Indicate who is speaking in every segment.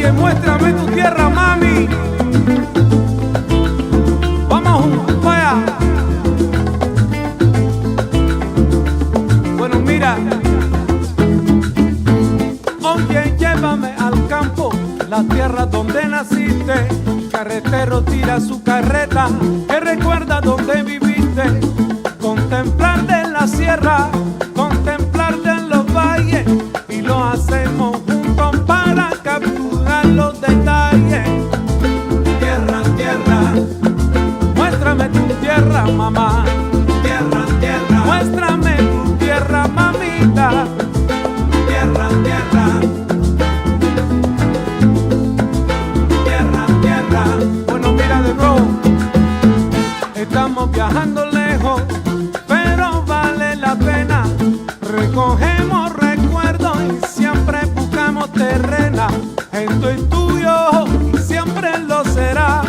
Speaker 1: Oye, muéstrame tu tierra, mami. Vamos juntos para allá. Bueno, mira. Oye, llévame al campo, la tierra donde naciste. Carretero tira su carreta, que recuerda donde viviste. Contemplarte en la sierra, contemplarte en los valles, y lo hacemos juntos para capturar los detalles. Tierra, tierra, muéstrame tu tierra, mamá. Tierra, tierra, muéstrame tu tierra, mamita. Tierra, tierra, tierra, tierra. Bueno, mira de nuevo, estamos viajando lejos, pero vale la pena. Recogemos recuerdos y siempre buscamos terrena. Esto es tuyo y siempre lo será.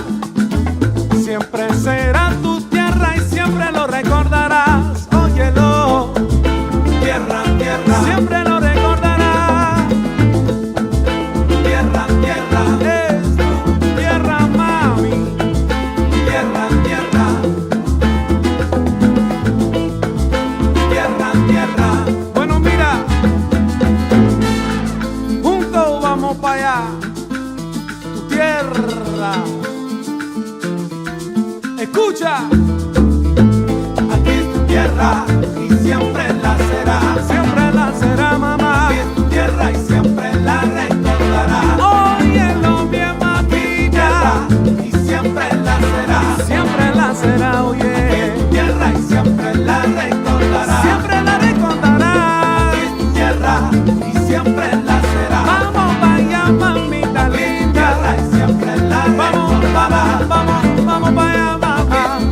Speaker 1: Siempre será tu tierra y siempre lo recordarás. Óyelo, tierra, tierra, siempre lo recordarás. Tierra, tierra, es tu tierra, mami. Tierra, tierra, tierra, tierra. Bueno, mira, juntos vamos para allá. Tu tierra. Escucha, aquí es tu tierra y siempre la será. Siempre la será, mamá. Aquí es tu tierra y siempre la recordará. Óyelo bien, mamita. Y siempre la será. Siempre la será, oye. Aquí es tu tierra y siempre la recordará. Siempre la recordará. Aquí es tu tierra y siempre la será. Vamos para allá, mamita linda. Aquí es tu tierra y siempre la recordará. Vamos para allá.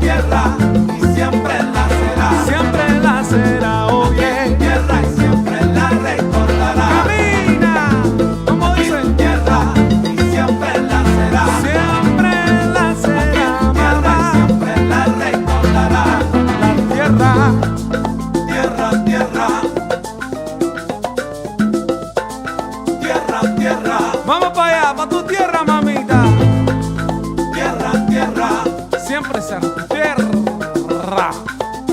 Speaker 1: Tierra y siempre la será. Siempre la será, oye. Tierra y siempre la recordará. Camina, como dicen. Tierra y siempre la será. Siempre la será, mamá. Siempre la recordará. La tierra, tierra, tierra. Tierra, tierra. Vamos para allá, para tu tierra, mamita. Tierra, tierra. Siempre será tu tierra.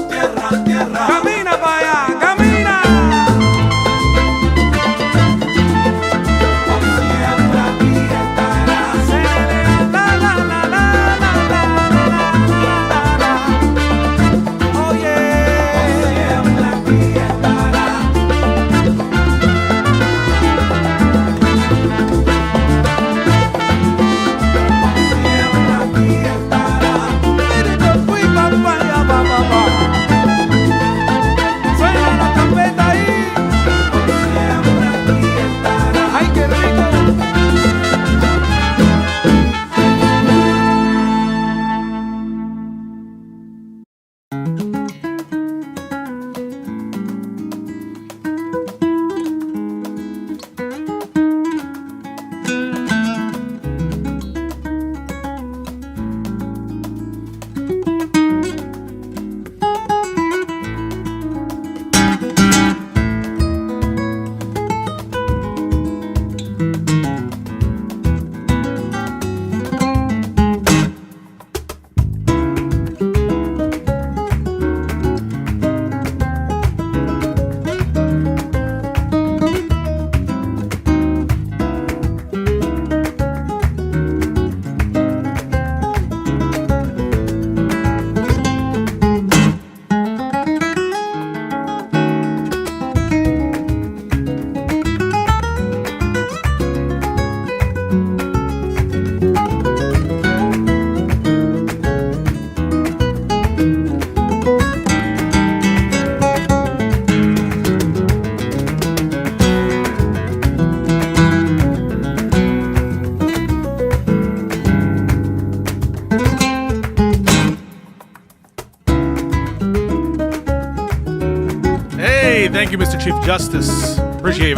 Speaker 1: Tierra, tierra. Camina para allá, camina. Por siempre aquí estará. La, la, la, la, la, la, la. Oye, por siempre aquí estará. Por siempre aquí estará. Suena la trompeta ahí. Siempre aquí estará. Ay, qué rico.
Speaker 2: Thank you, Mr. Chief Justice. Appreciate it.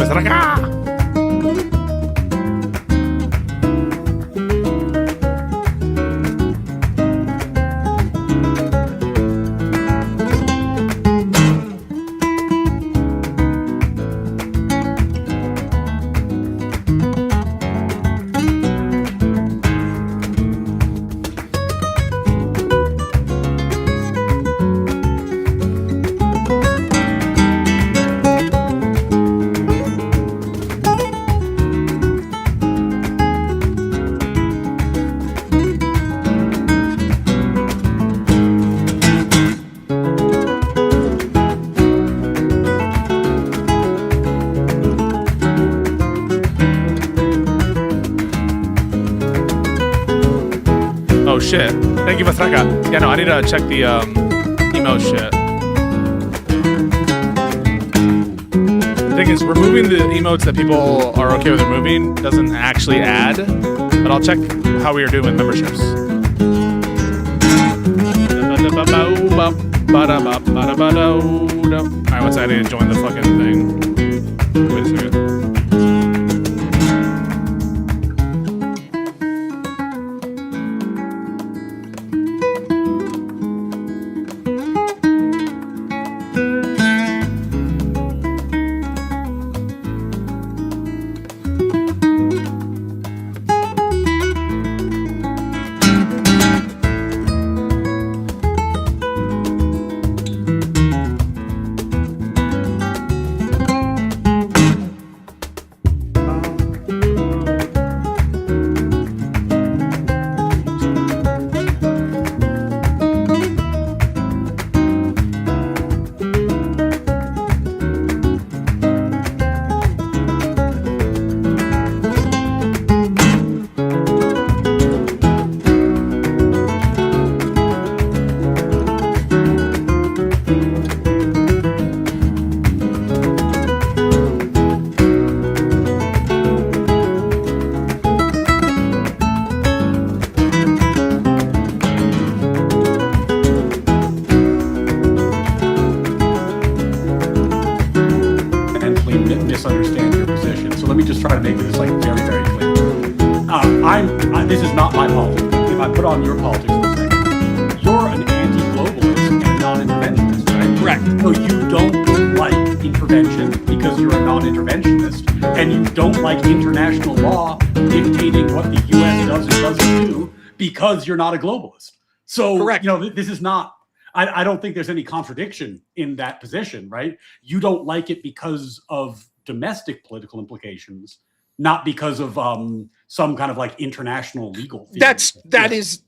Speaker 2: Oh shit. Thank you, Vastraka. Yeah, no, I need to check the emo shit. The thing is, removing the emotes that people are okay with removing doesn't actually add, but I'll check how we are doing with memberships. Alright, once I need to join the fucking thing. Wait a second.
Speaker 3: misunderstand your position. So let me just try to make this like very, very clear. This is not my politics. If I put on your politics for a second, you're an anti-globalist and a non-interventionist, right?
Speaker 4: Correct.
Speaker 3: So you don't like intervention because you're a non-interventionist, and you don't like international law dictating what the U.S. does and doesn't do because you're not a globalist. So,
Speaker 4: Correct.
Speaker 3: You know, this is not. I don't think there's any contradiction in that position, right? You don't like it because of domestic political implications, not because of some kind of like international legal theory.
Speaker 4: That is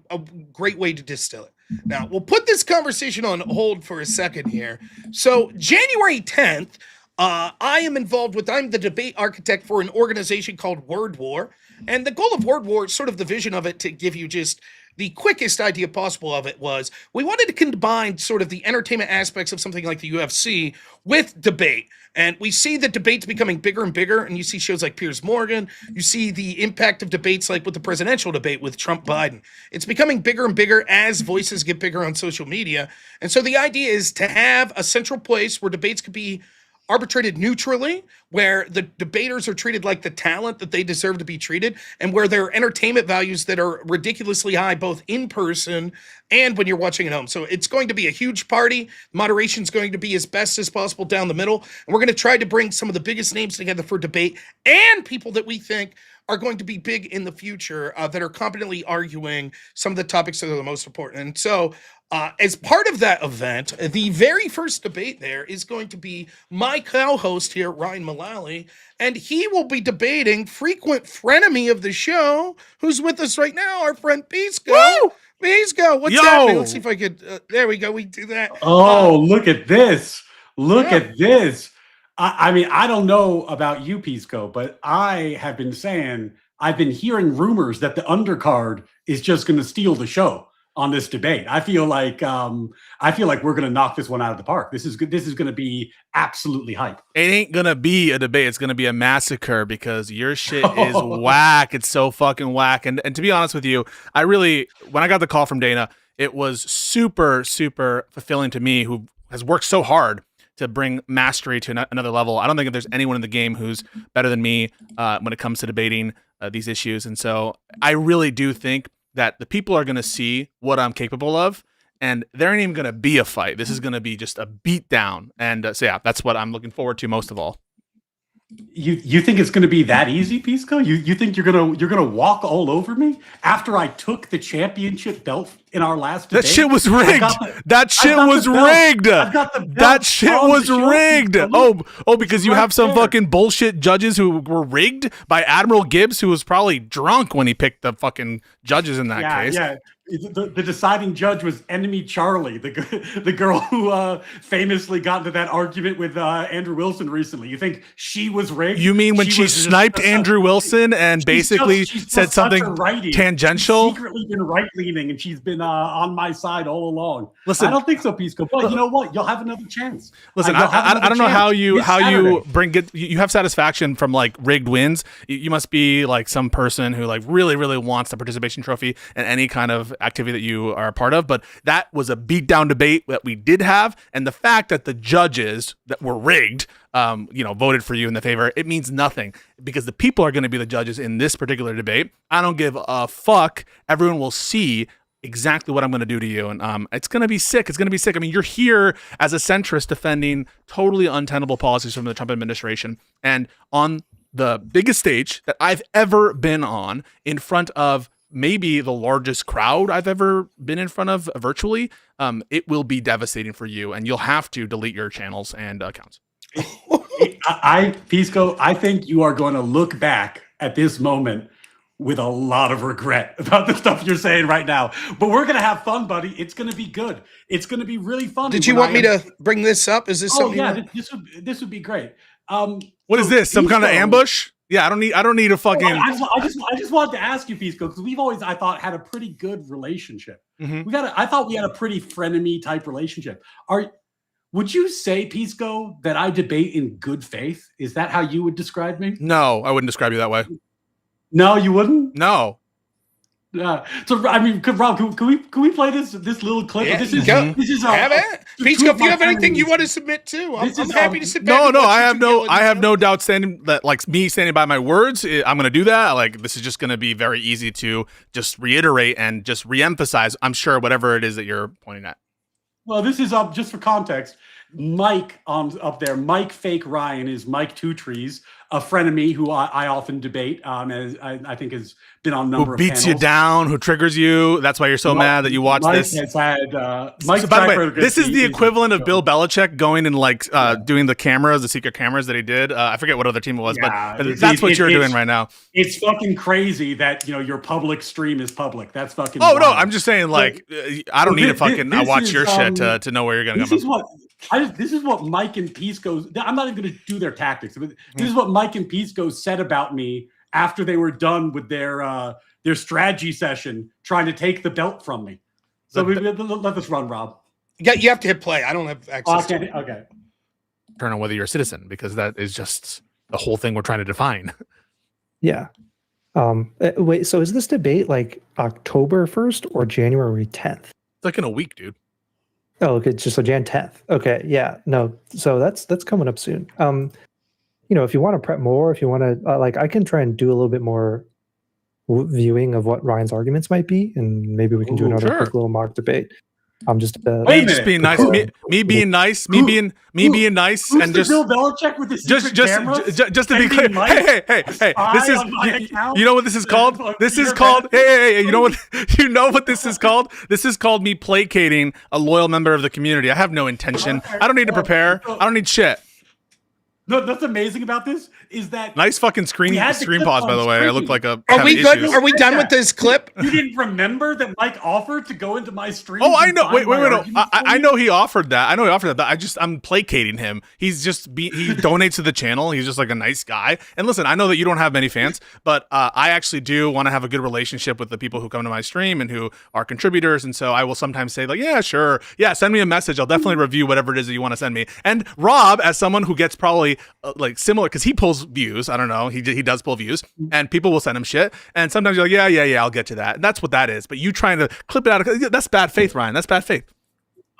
Speaker 4: a great way to distill it. Now, we'll put this conversation on hold for a second here. So January 10th, I'm the debate architect for an organization called Word War. And the goal of Word War, sort of the vision of it, to give you just the quickest idea possible of it, was we wanted to combine sort of the entertainment aspects of something like the UFC with debate. And we see the debates becoming bigger and bigger, and you see shows like Piers Morgan. You see the impact of debates like with the presidential debate with Trump-Biden. It's becoming bigger and bigger as voices get bigger on social media. And so the idea is to have a central place where debates could be arbitrated neutrally, where the debaters are treated like the talent that they deserve to be treated, and where there are entertainment values that are ridiculously high, both in person and when you're watching at home. So it's going to be a huge party. Moderation is going to be as best as possible down the middle. And we're going to try to bring some of the biggest names together for debate and people that we think are going to be big in the future that are competently arguing some of the topics that are the most important. And so as part of that event, the very first debate there is going to be my co-host here, Ryan Mullally, and he will be debating frequent frenemy of the show, who's with us right now, our friend Pisco.
Speaker 2: Woo!
Speaker 4: Pisco, what's happening? Let's see if I could, there we go, we do that.
Speaker 3: Oh, look at this. Look at this. I mean, I don't know about you, Pisco, but I have been saying, I've been hearing rumors that the undercard is just going to steal the show on this debate. I feel like we're going to knock this one out of the park. This is good. This is going to be absolutely hype.
Speaker 2: It ain't going to be a debate. It's going to be a massacre because your shit is whack. It's so fucking whack. And to be honest with you, when I got the call from Dana, it was super, super fulfilling to me, who has worked so hard to bring mastery to another level. I don't think if there's anyone in the game who's better than me when it comes to debating these issues. And so I really do think that the people are going to see what I'm capable of, and there ain't even going to be a fight. This is going to be just a beat down. And so yeah, that's what I'm looking forward to most of all.
Speaker 3: You think it's going to be that easy, Pisco? You think you're gonna walk all over me after I took the championship belt in our last debate?
Speaker 2: That shit was rigged. That shit was rigged. That shit was rigged. Oh, because you have some fucking bullshit judges who were rigged by Admiral Gibbs, who was probably drunk when he picked the fucking judges in that case.
Speaker 3: Yeah. The deciding judge was Enemy Charlie, the girl who famously got into that argument with Andrew Wilson recently. You think she was rigged?
Speaker 2: You mean when she sniped Andrew Wilson and basically said something tangential?
Speaker 3: She's secretly been right-leaning, and she's been on my side all along.
Speaker 2: Listen,
Speaker 3: I don't think so, Pisco. But you know what? You'll have another chance.
Speaker 2: Listen, I don't know how you bring it. You have satisfaction from like rigged wins. You must be like some person who like really wants the participation trophy and any kind of activity that you are a part of. But that was a beatdown debate that we did have, and the fact that the judges that were rigged voted for you in the favor, it means nothing because the people are going to be the judges in this particular debate. I don't give a fuck. Everyone will see exactly what I'm going to do to you, and it's going to be sick. It's going to be sick. I mean, you're here as a centrist defending totally untenable policies from the Trump administration, and on the biggest stage that I've ever been on, in front of maybe the largest crowd I've ever been in front of virtually, it will be devastating for you, and you'll have to delete your channels and accounts.
Speaker 3: Pisco, I think you are going to look back at this moment with a lot of regret about the stuff you're saying right now. But we're going to have fun, buddy. It's going to be good. It's going to be really fun.
Speaker 4: Did you want me to bring this up? Is this something?
Speaker 3: Yeah, this would be great.
Speaker 2: What is this? Some kind of ambush? Yeah, I don't need a fucking.
Speaker 3: I just wanted to ask you, Pisco, because we've always, I thought, had a pretty good relationship.
Speaker 2: Mm-hmm.
Speaker 3: I thought we had a pretty frenemy type relationship. Would you say, Pisco, that I debate in good faith? Is that how you would describe me?
Speaker 2: No, I wouldn't describe you that way.
Speaker 3: No, you wouldn't?
Speaker 2: No.
Speaker 3: So I mean, Rob, can we play this little clip?
Speaker 4: Yeah,
Speaker 3: this is
Speaker 4: have it. Pisco, if you have anything you want to submit to, I'm happy to sit back.
Speaker 2: No, I have no doubt standing by my words. I'm going to do that. Like, this is just going to be very easy to just reiterate and just reemphasize. I'm sure whatever it is that you're pointing at.
Speaker 3: Well, this is just for context. Mike up there, Mike Fake Ryan is Mike Two Trees, a friend of me who I often debate, as I think has been on a number of panels.
Speaker 2: Who beats you down, who triggers you. That's why you're so mad that you watch this.
Speaker 3: Has had,
Speaker 2: so by the way, this is the equivalent of Bill Belichick going and doing the secret cameras that he did. I forget what other team it was, but that's what you're doing right now.
Speaker 3: It's fucking crazy that your public stream is public. That's fucking.
Speaker 2: Oh wild. No, I'm just saying I don't need to fucking watch your shit to know where you're gonna go.
Speaker 3: This is what Mike and Pisco. I'm not even going to do their tactics, but this is what Mike and Pisco said about me after they were done with their strategy session, trying to take the belt from me. So let this run, Rob.
Speaker 4: Yeah, you have to hit play. I don't have access to it.
Speaker 3: Okay.
Speaker 2: Turn on whether you're a citizen, because that is just the whole thing we're trying to define.
Speaker 5: Yeah. Wait. So is this debate like October 1st or January 10th?
Speaker 2: It's like in a week, dude.
Speaker 5: Oh, okay, just so Jan 10th. Okay, yeah, no, so that's coming up soon. If you want to prep more, if you want to, I can try and do a little bit more viewing of what Ryan's arguments might be, and maybe we can do another quick little mock debate. I'm just
Speaker 2: just being nice. Me being nice. Me being nice,
Speaker 3: Who's
Speaker 2: and
Speaker 3: the
Speaker 2: just
Speaker 3: Bill Belichick with the secret cameras?
Speaker 2: Just to be clear. Hey! This is you know what this is called? This is called hey. You know what this is called? This is called me placating a loyal member of the community. I have no intention. I don't need to prepare. I don't need shit.
Speaker 3: No, what's amazing about this is that
Speaker 2: nice fucking screen pause, by the way. I look like a.
Speaker 4: Are we good? Are we done with this clip?
Speaker 3: You didn't remember that Mike offered to go into my stream?
Speaker 2: Oh, I know. Wait. I know he offered that. I'm placating him. He donates to the channel. He's just like a nice guy. And listen, I know that you don't have many fans, but I actually do want to have a good relationship with the people who come to my stream and who are contributors. And so I will sometimes say like, yeah, sure, yeah, send me a message. I'll definitely review whatever it is that you want to send me. And Rob, as someone who gets probably similar, because he pulls views. I don't know. He does pull views, and people will send him shit. And sometimes you're like, yeah, I'll get to that. And that's what that is. But you trying to clip it out of that's bad faith, Ryan. That's bad faith.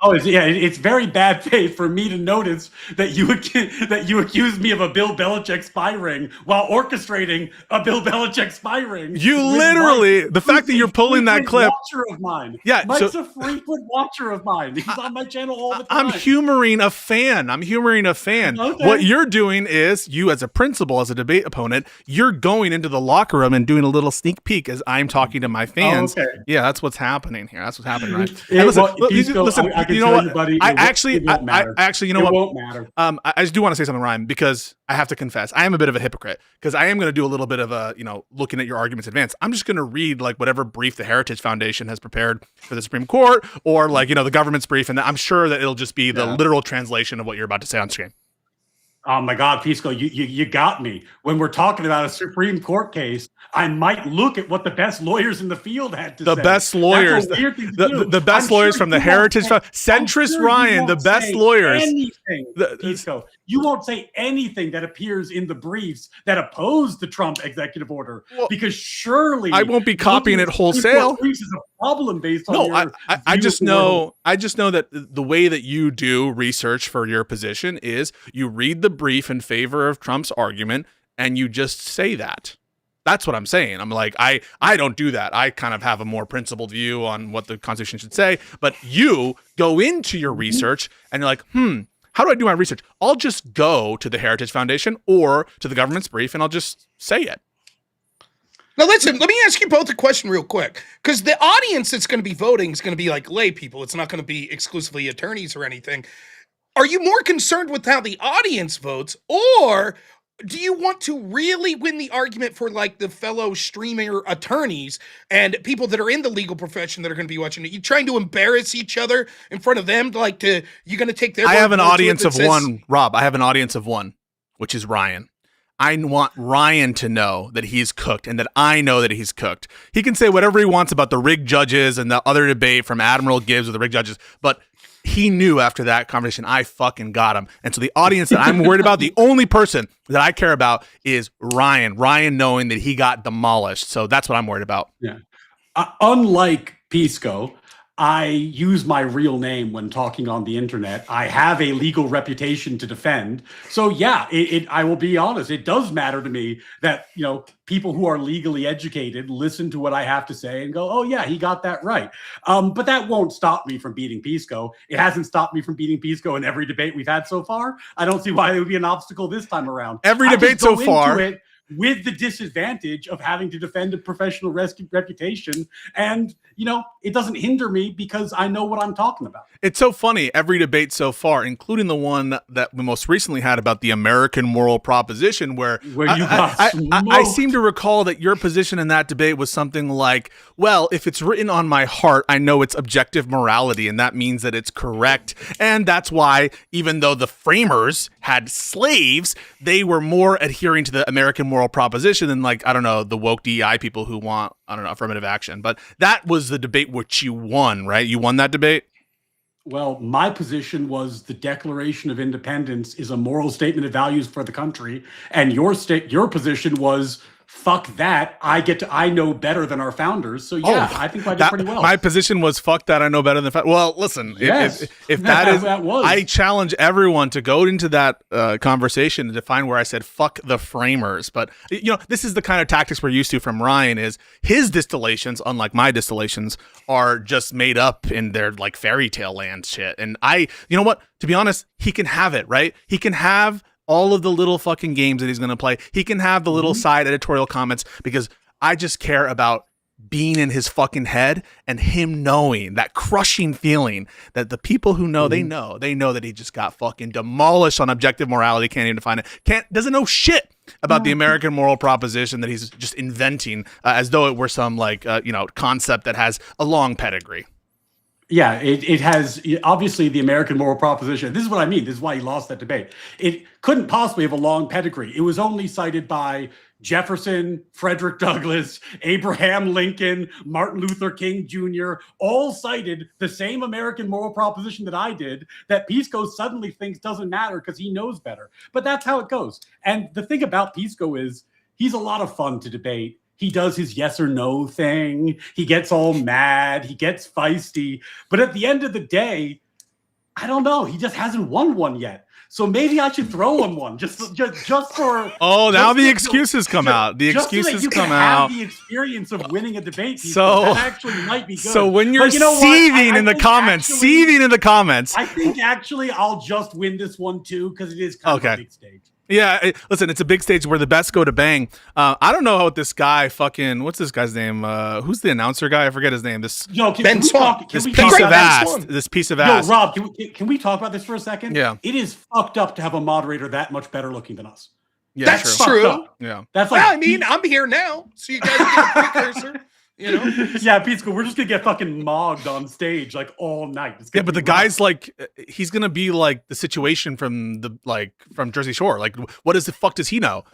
Speaker 3: Oh, it's very bad faith for me to notice that you accuse me of a Bill Belichick spy ring while orchestrating a Bill Belichick spy ring.
Speaker 2: You literally, the fact that you're pulling that clip.
Speaker 3: Watcher of mine.
Speaker 2: Yeah,
Speaker 3: Mike's a frequent watcher of mine. He's on my channel all the time.
Speaker 2: I'm humoring a fan. Okay. What you're doing is, you as a principal, as a debate opponent, you're going into the locker room and doing a little sneak peek as I'm talking to my fans.
Speaker 3: Oh, okay.
Speaker 2: Yeah, that's what's happening here. That's what's happening, right? And listen,
Speaker 3: can
Speaker 2: you know
Speaker 3: tell
Speaker 2: what?
Speaker 3: you, buddy.
Speaker 2: I
Speaker 3: it won't matter.
Speaker 2: actually, you know
Speaker 3: it
Speaker 2: what?
Speaker 3: won't matter.
Speaker 2: I just do want to say something, Ryan, because I have to confess, I am a bit of a hypocrite because I am going to do a little bit of a, looking at your arguments in advance. I'm just going to read like whatever brief the Heritage Foundation has prepared for the Supreme Court, or like, the government's brief. And I'm sure that it'll just be the literal translation of what you're about to say on screen.
Speaker 3: Oh my God, Pisco, you got me. When we're talking about a Supreme Court case, I might look at what the best lawyers in the field had to say.
Speaker 2: The best lawyers, the best lawyers from the Heritage Foundation, centrist Ryan, the best lawyers.
Speaker 3: Anything, Pisco, you won't say anything that appears in the briefs that oppose the Trump executive order, because surely
Speaker 2: I won't be copying it wholesale.
Speaker 3: Briefs is a problem based on
Speaker 2: No, I just know that the way that you do research for your position is you read the brief in favor of Trump's argument and you just say that. That's what I'm saying. I'm like, I don't do that. I kind of have a more principled view on what the Constitution should say, but you go into your research and you're like, how do I do my research? I'll just go to the Heritage Foundation or to the government's brief and I'll just say it.
Speaker 4: Now, listen, let me ask you both a question real quick, because the audience that's going to be voting is going to be like lay people. It's not going to be exclusively attorneys or anything. Are you more concerned with how the audience votes, or do you want to really win the argument for like the fellow streamer attorneys and people that are in the legal profession that are going to be watching it? You trying to embarrass each other in front of them? You're going to take their.
Speaker 2: I have an audience of one, Rob. I have an audience of one, which is Ryan. I want Ryan to know that he's cooked and that I know that he's cooked. He can say whatever he wants about the rigged judges and the other debate from Admiral Gibbs with the rigged judges, but he knew after that conversation, I fucking got him. And so the audience that I'm worried about, the only person that I care about is Ryan. Ryan knowing that he got demolished. So that's what I'm worried about.
Speaker 3: Yeah. Unlike Pisco, I use my real name when talking on the internet. I have a legal reputation to defend. So yeah, I will be honest. It does matter to me that, people who are legally educated listen to what I have to say and go, oh yeah, he got that right. But that won't stop me from beating Pisco. It hasn't stopped me from beating Pisco in every debate we've had so far. I don't see why it would be an obstacle this time around.
Speaker 2: Every debate so far.
Speaker 3: With the disadvantage of having to defend a professional reputation. And, it doesn't hinder me because I know what I'm talking about.
Speaker 2: It's so funny. Every debate so far, including the one that we most recently had about the American moral proposition, where
Speaker 3: you got
Speaker 2: I seem to recall that your position in that debate was something like, well, if it's written on my heart, I know it's objective morality, and that means that it's correct. And that's why, even though the framers had slaves, they were more adhering to the American moral proposition than, like, I don't know, the woke DEI people who want, I don't know, affirmative action. But that was the debate which you won, right? You won that debate?
Speaker 3: Well, my position was the Declaration of Independence is a moral statement of values for the country. And your position was, fuck that. I know better than our founders. So yeah, I think I did pretty well.
Speaker 2: My position was, fuck that. I know better than well, listen,
Speaker 3: yes,
Speaker 2: if that was, I challenge everyone to go into that conversation and define where I said, fuck the framers. But this is the kind of tactics we're used to from Ryan. Is his distillations, unlike my distillations, are just made up in their like fairy tale land shit. And you know what? To be honest, he can have it, right? He can have all of the little fucking games that he's going to play. He can have the little side editorial comments, because I just care about being in his fucking head and him knowing that crushing feeling that the people who know, they know that he just got fucking demolished on objective morality. Can't even define it. Doesn't know shit about the American moral proposition that he's just inventing as though it were some like, concept that has a long pedigree.
Speaker 3: Yeah, it has, obviously, the American moral proposition. This is what I mean. This is why he lost that debate. It couldn't possibly have a long pedigree. It was only cited by Jefferson, Frederick Douglass, Abraham Lincoln, Martin Luther King Jr., all cited the same American moral proposition that I did, that Pisco suddenly thinks doesn't matter because he knows better. But that's how it goes. And the thing about Pisco is he's a lot of fun to debate. He does his yes or no thing. He gets all mad. He gets feisty. But at the end of the day, I don't know. He just hasn't won one yet. So maybe I should throw him one just for.
Speaker 2: Oh, now the excuses come out. The excuses come out.
Speaker 3: Have the experience of winning a debate.
Speaker 2: So
Speaker 3: that actually might be good.
Speaker 2: So when you're seething in the comments,
Speaker 3: I think actually I'll just win this one too, because it is kind of a big stage.
Speaker 2: Yeah, listen, it's a big stage where the best go to bang. I don't know how this guy fucking, what's this guy's name? Who's the announcer guy? I forget his name. This
Speaker 3: Yo, can
Speaker 4: Ben
Speaker 3: we
Speaker 4: Swan.
Speaker 3: talk? Can
Speaker 2: this
Speaker 3: we
Speaker 2: piece
Speaker 3: talk
Speaker 2: of
Speaker 3: about
Speaker 4: Ben
Speaker 2: ass.
Speaker 4: Swan.
Speaker 2: This piece of
Speaker 3: Yo,
Speaker 2: ass.
Speaker 3: Rob, can we talk about this for a second?
Speaker 2: Yeah.
Speaker 3: It is fucked up to have a moderator that much better looking than us.
Speaker 2: Yeah,
Speaker 4: That's
Speaker 3: Fucked
Speaker 4: true.
Speaker 3: up.
Speaker 2: Yeah.
Speaker 3: That's like,
Speaker 4: Well, I mean, I'm here now, so you guys get a precursor. You know,
Speaker 3: yeah, Pisco, we're just gonna get fucking mogged on stage like all night. It's
Speaker 2: Yeah,
Speaker 3: gonna
Speaker 2: but the
Speaker 3: be rough.
Speaker 2: guy's like, he's gonna be like the situation from from Jersey Shore. Like, what does the fuck does he know?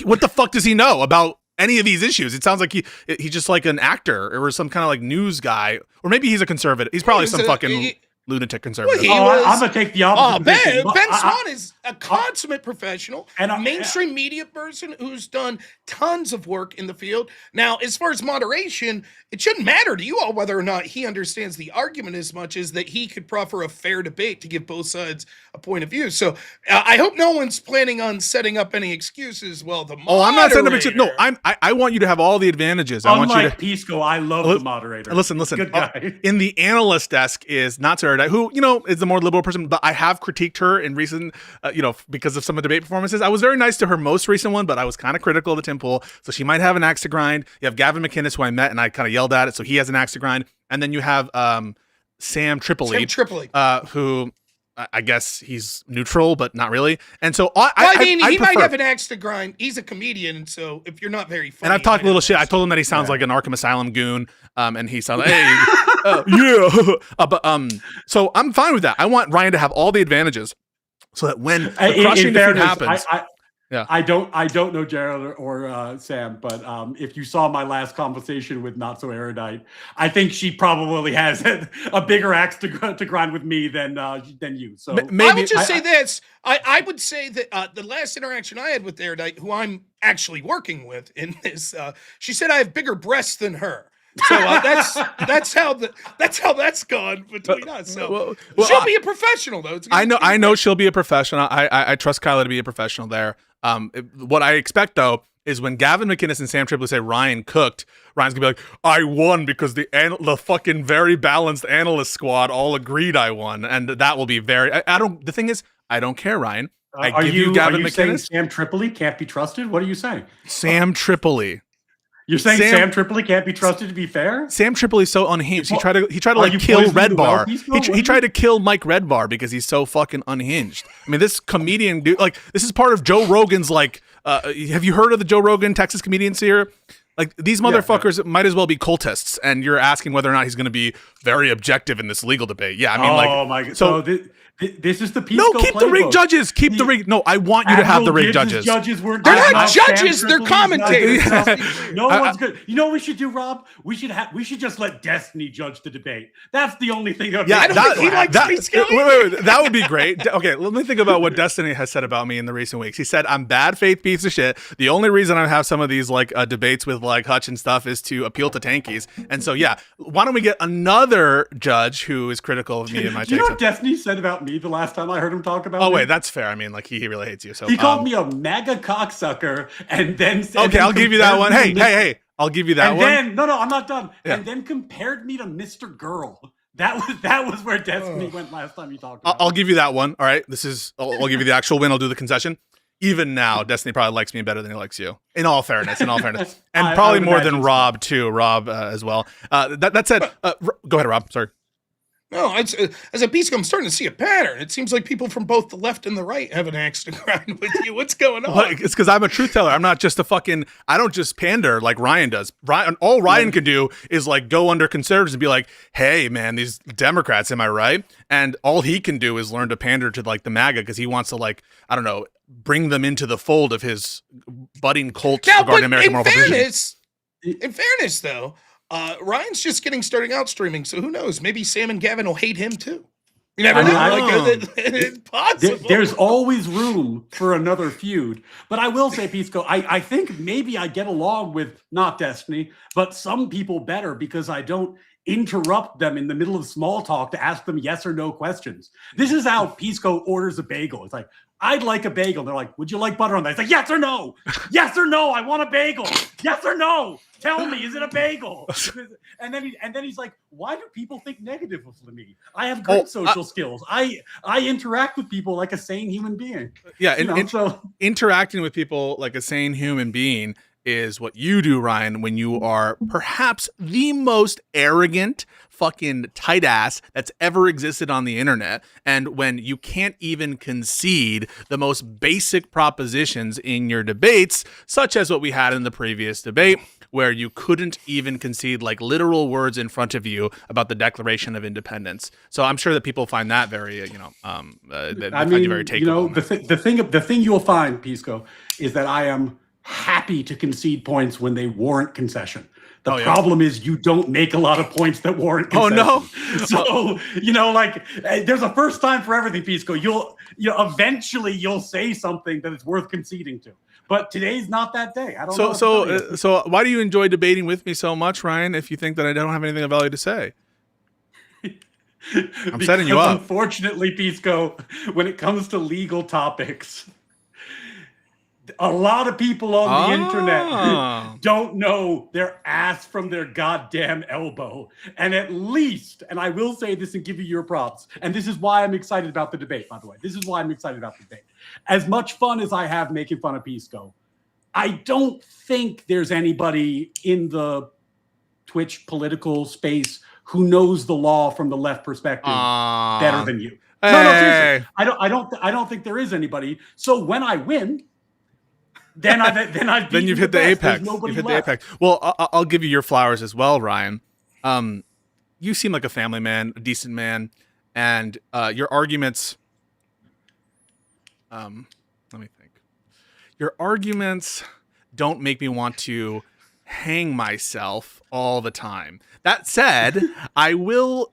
Speaker 2: What the fuck does he know about any of these issues? It sounds like he's just like an actor or some kind of like news guy, or maybe he's a conservative. He's probably some fucking lunatic conservative.
Speaker 4: Well, he was-
Speaker 3: I'm gonna take the opposite. position.
Speaker 4: Ben
Speaker 3: I-
Speaker 4: Swan is a consummate professional,
Speaker 3: And
Speaker 4: a
Speaker 3: I-
Speaker 4: mainstream media person who's done tons of work in the field. Now, as far as moderation, it shouldn't matter to you all whether or not he understands the argument as much as that he could proffer a fair debate to give both sides a point of view. So I hope no one's planning on setting up any excuses. Well, the moderator.
Speaker 2: Oh, I'm not saying that. No, I want you to have all the advantages. I want you to.
Speaker 3: Unlike Pisco, I love the moderator.
Speaker 2: Listen.
Speaker 3: Good guy.
Speaker 2: In the analyst desk is not Sarah, who is the more liberal person, but I have critiqued her in recent, because of some of the debate performances. I was very nice to her most recent one, but I was kind of critical of the Tim Pool. So she might have an axe to grind. You have Gavin McInnes, who I met, and I kind of yelled at it, so he has an axe to grind. And then you have Sam Tripoli, who I guess he's neutral, but not really. And so I
Speaker 4: mean, he might
Speaker 2: prefer-
Speaker 4: have an axe to grind. He's a comedian, and so if you're not very funny,
Speaker 2: And I've talked a little shit. I told him that he sounds like an Arkham Asylum goon, and he sounds like, hey, yeah. So I'm fine with that. I want Ryan to have all the advantages, so that when the crushing defeat happens, yeah.
Speaker 3: I don't know Jared or Sam, but if you saw my last conversation with Not So Erudite, I think she probably has a bigger axe to grind with me than you. So
Speaker 2: maybe
Speaker 4: I would just say this. I would say that the last interaction I had with Erudite, who I'm actually working with in this, she said I have bigger breasts than her. So that's how that's gone between us. So she'll be a professional though.
Speaker 2: I know she'll be a professional. I trust Kyla to be a professional there. What I expect though is when Gavin McInnes and Sam Tripoli say Ryan cooked, Ryan's gonna be like, I won because the fucking very balanced analyst squad all agreed I won, and that will be very. The thing is, I don't care, Ryan. I give you Gavin McInnes.
Speaker 3: Saying Sam Tripoli can't be trusted? What are you saying?
Speaker 2: Sam Tripoli.
Speaker 3: You're saying Sam Tripoli can't be trusted to be fair? Sam
Speaker 2: Tripoli's so unhinged. He tried to like kill Red Bar. He tried to kill Mike Red Bar because he's so fucking unhinged. I mean, this comedian dude, like, this is part of Joe Rogan's, like, have you heard of the Joe Rogan Texas comedians here? Like, these motherfuckers might as well be cultists, and you're asking whether or not he's going to be very objective in this legal debate. Yeah, I mean,
Speaker 3: oh my god. So this is the Pisco
Speaker 2: No, keep
Speaker 3: playbook.
Speaker 2: the rig judges. Keep the rig. No, I want you to have the rig judges.
Speaker 3: They're
Speaker 4: not judges. They're commentators.
Speaker 3: No one's good. You know what we should do, Rob? We should just let Destiny judge the debate. That's the only thing.
Speaker 4: I don't think he likes Pisco.
Speaker 2: Wait, that would be great. Okay, let me think about what Destiny has said about me in the recent weeks. He said, I'm bad faith piece of shit. The only reason I have some of these like debates with like Hutch and stuff is to appeal to tankies. And so, yeah, why don't we get another judge who is critical of me and my takes?
Speaker 3: You know what Destiny said about me the last time I heard him talk about me?
Speaker 2: Wait, that's fair. I mean, like, he really hates you. So
Speaker 3: he called me a MAGA cocksucker, and then
Speaker 2: I'll give you that one. Hey, I'll give you that one.
Speaker 3: And then I'm not done. Yeah. And then compared me to Mr. Girl. That was where Destiny went last time you talked about
Speaker 2: I'll give you that one. All right, I'll give you the actual win. I'll do the concession. Even now, Destiny probably likes me better than he likes you. In all fairness, and probably more than Rob too. Rob as well. That said, go ahead, Rob. Sorry.
Speaker 4: No, as a Pisco, I'm starting to see a pattern. It seems like people from both the left and the right have an axe to grind with you. What's going on?
Speaker 2: Well, it's because I'm a truth teller. I'm not just I don't just pander like Ryan does. All Ryan can do is like go under conservatives and be like, hey, man, these Democrats, am I right? And all he can do is learn to pander to like the MAGA because he wants to, like, I don't know, bring them into the fold of his budding cult regarding American moral position.
Speaker 4: In fairness, though, Ryan's just getting starting out streaming, so who knows? Maybe Sam and Gavin will hate him too. You never know. It's possible.
Speaker 3: There's always room for another feud. But I will say, Pisco, I think maybe I get along with not Destiny, but some people better because I don't interrupt them in the middle of small talk to ask them yes or no questions. This is how Pisco orders a bagel. It's like, I'd like a bagel. They're like, would you like butter on that? It's like, yes or no? Yes or no? I want a bagel. Yes or no? Tell me, is it a bagel? And then he's like, why do people think negative of me? I have great social skills. I interact with people like a sane human being.
Speaker 2: Yeah, interacting with people like a sane human being is what you do, Ryan, when you are perhaps the most arrogant fucking tight ass that's ever existed on the internet, and when you can't even concede the most basic propositions in your debates, such as what we had in the previous debate, where you couldn't even concede like literal words in front of you about the Declaration of Independence. So I'm sure that people find that very, find you very takeable.
Speaker 3: The thing you'll find, Pisco, is that I am happy to concede points when they warrant concession. The problem is you don't make a lot of points that warrant concession.
Speaker 2: Oh no!
Speaker 3: So there's a first time for everything, Pisco. Eventually you'll say something that is worth conceding to. But today's not that day. I don't know.
Speaker 2: So why do you enjoy debating with me so much, Ryan? If you think that I don't have anything of value to say, I'm setting you up.
Speaker 3: Unfortunately, Pisco, when it comes to legal topics, a lot of people on the internet don't know their ass from their goddamn elbow. And at least, and I will say this and give you your props, and this is why I'm excited about the debate, by the way. This is why I'm excited about the debate. As much fun as I have making fun of Pisco, I don't think there's anybody in the Twitch political space who knows the law from the left perspective better than you.
Speaker 2: Hey.
Speaker 3: No, seriously. I don't think there is anybody. So when I win, then
Speaker 2: you've hit the apex. You've hit the apex. Well, I'll give you your flowers as well, Ryan. You seem like a family man, a decent man, and your arguments. Let me think. Your arguments don't make me want to hang myself all the time. That said, I will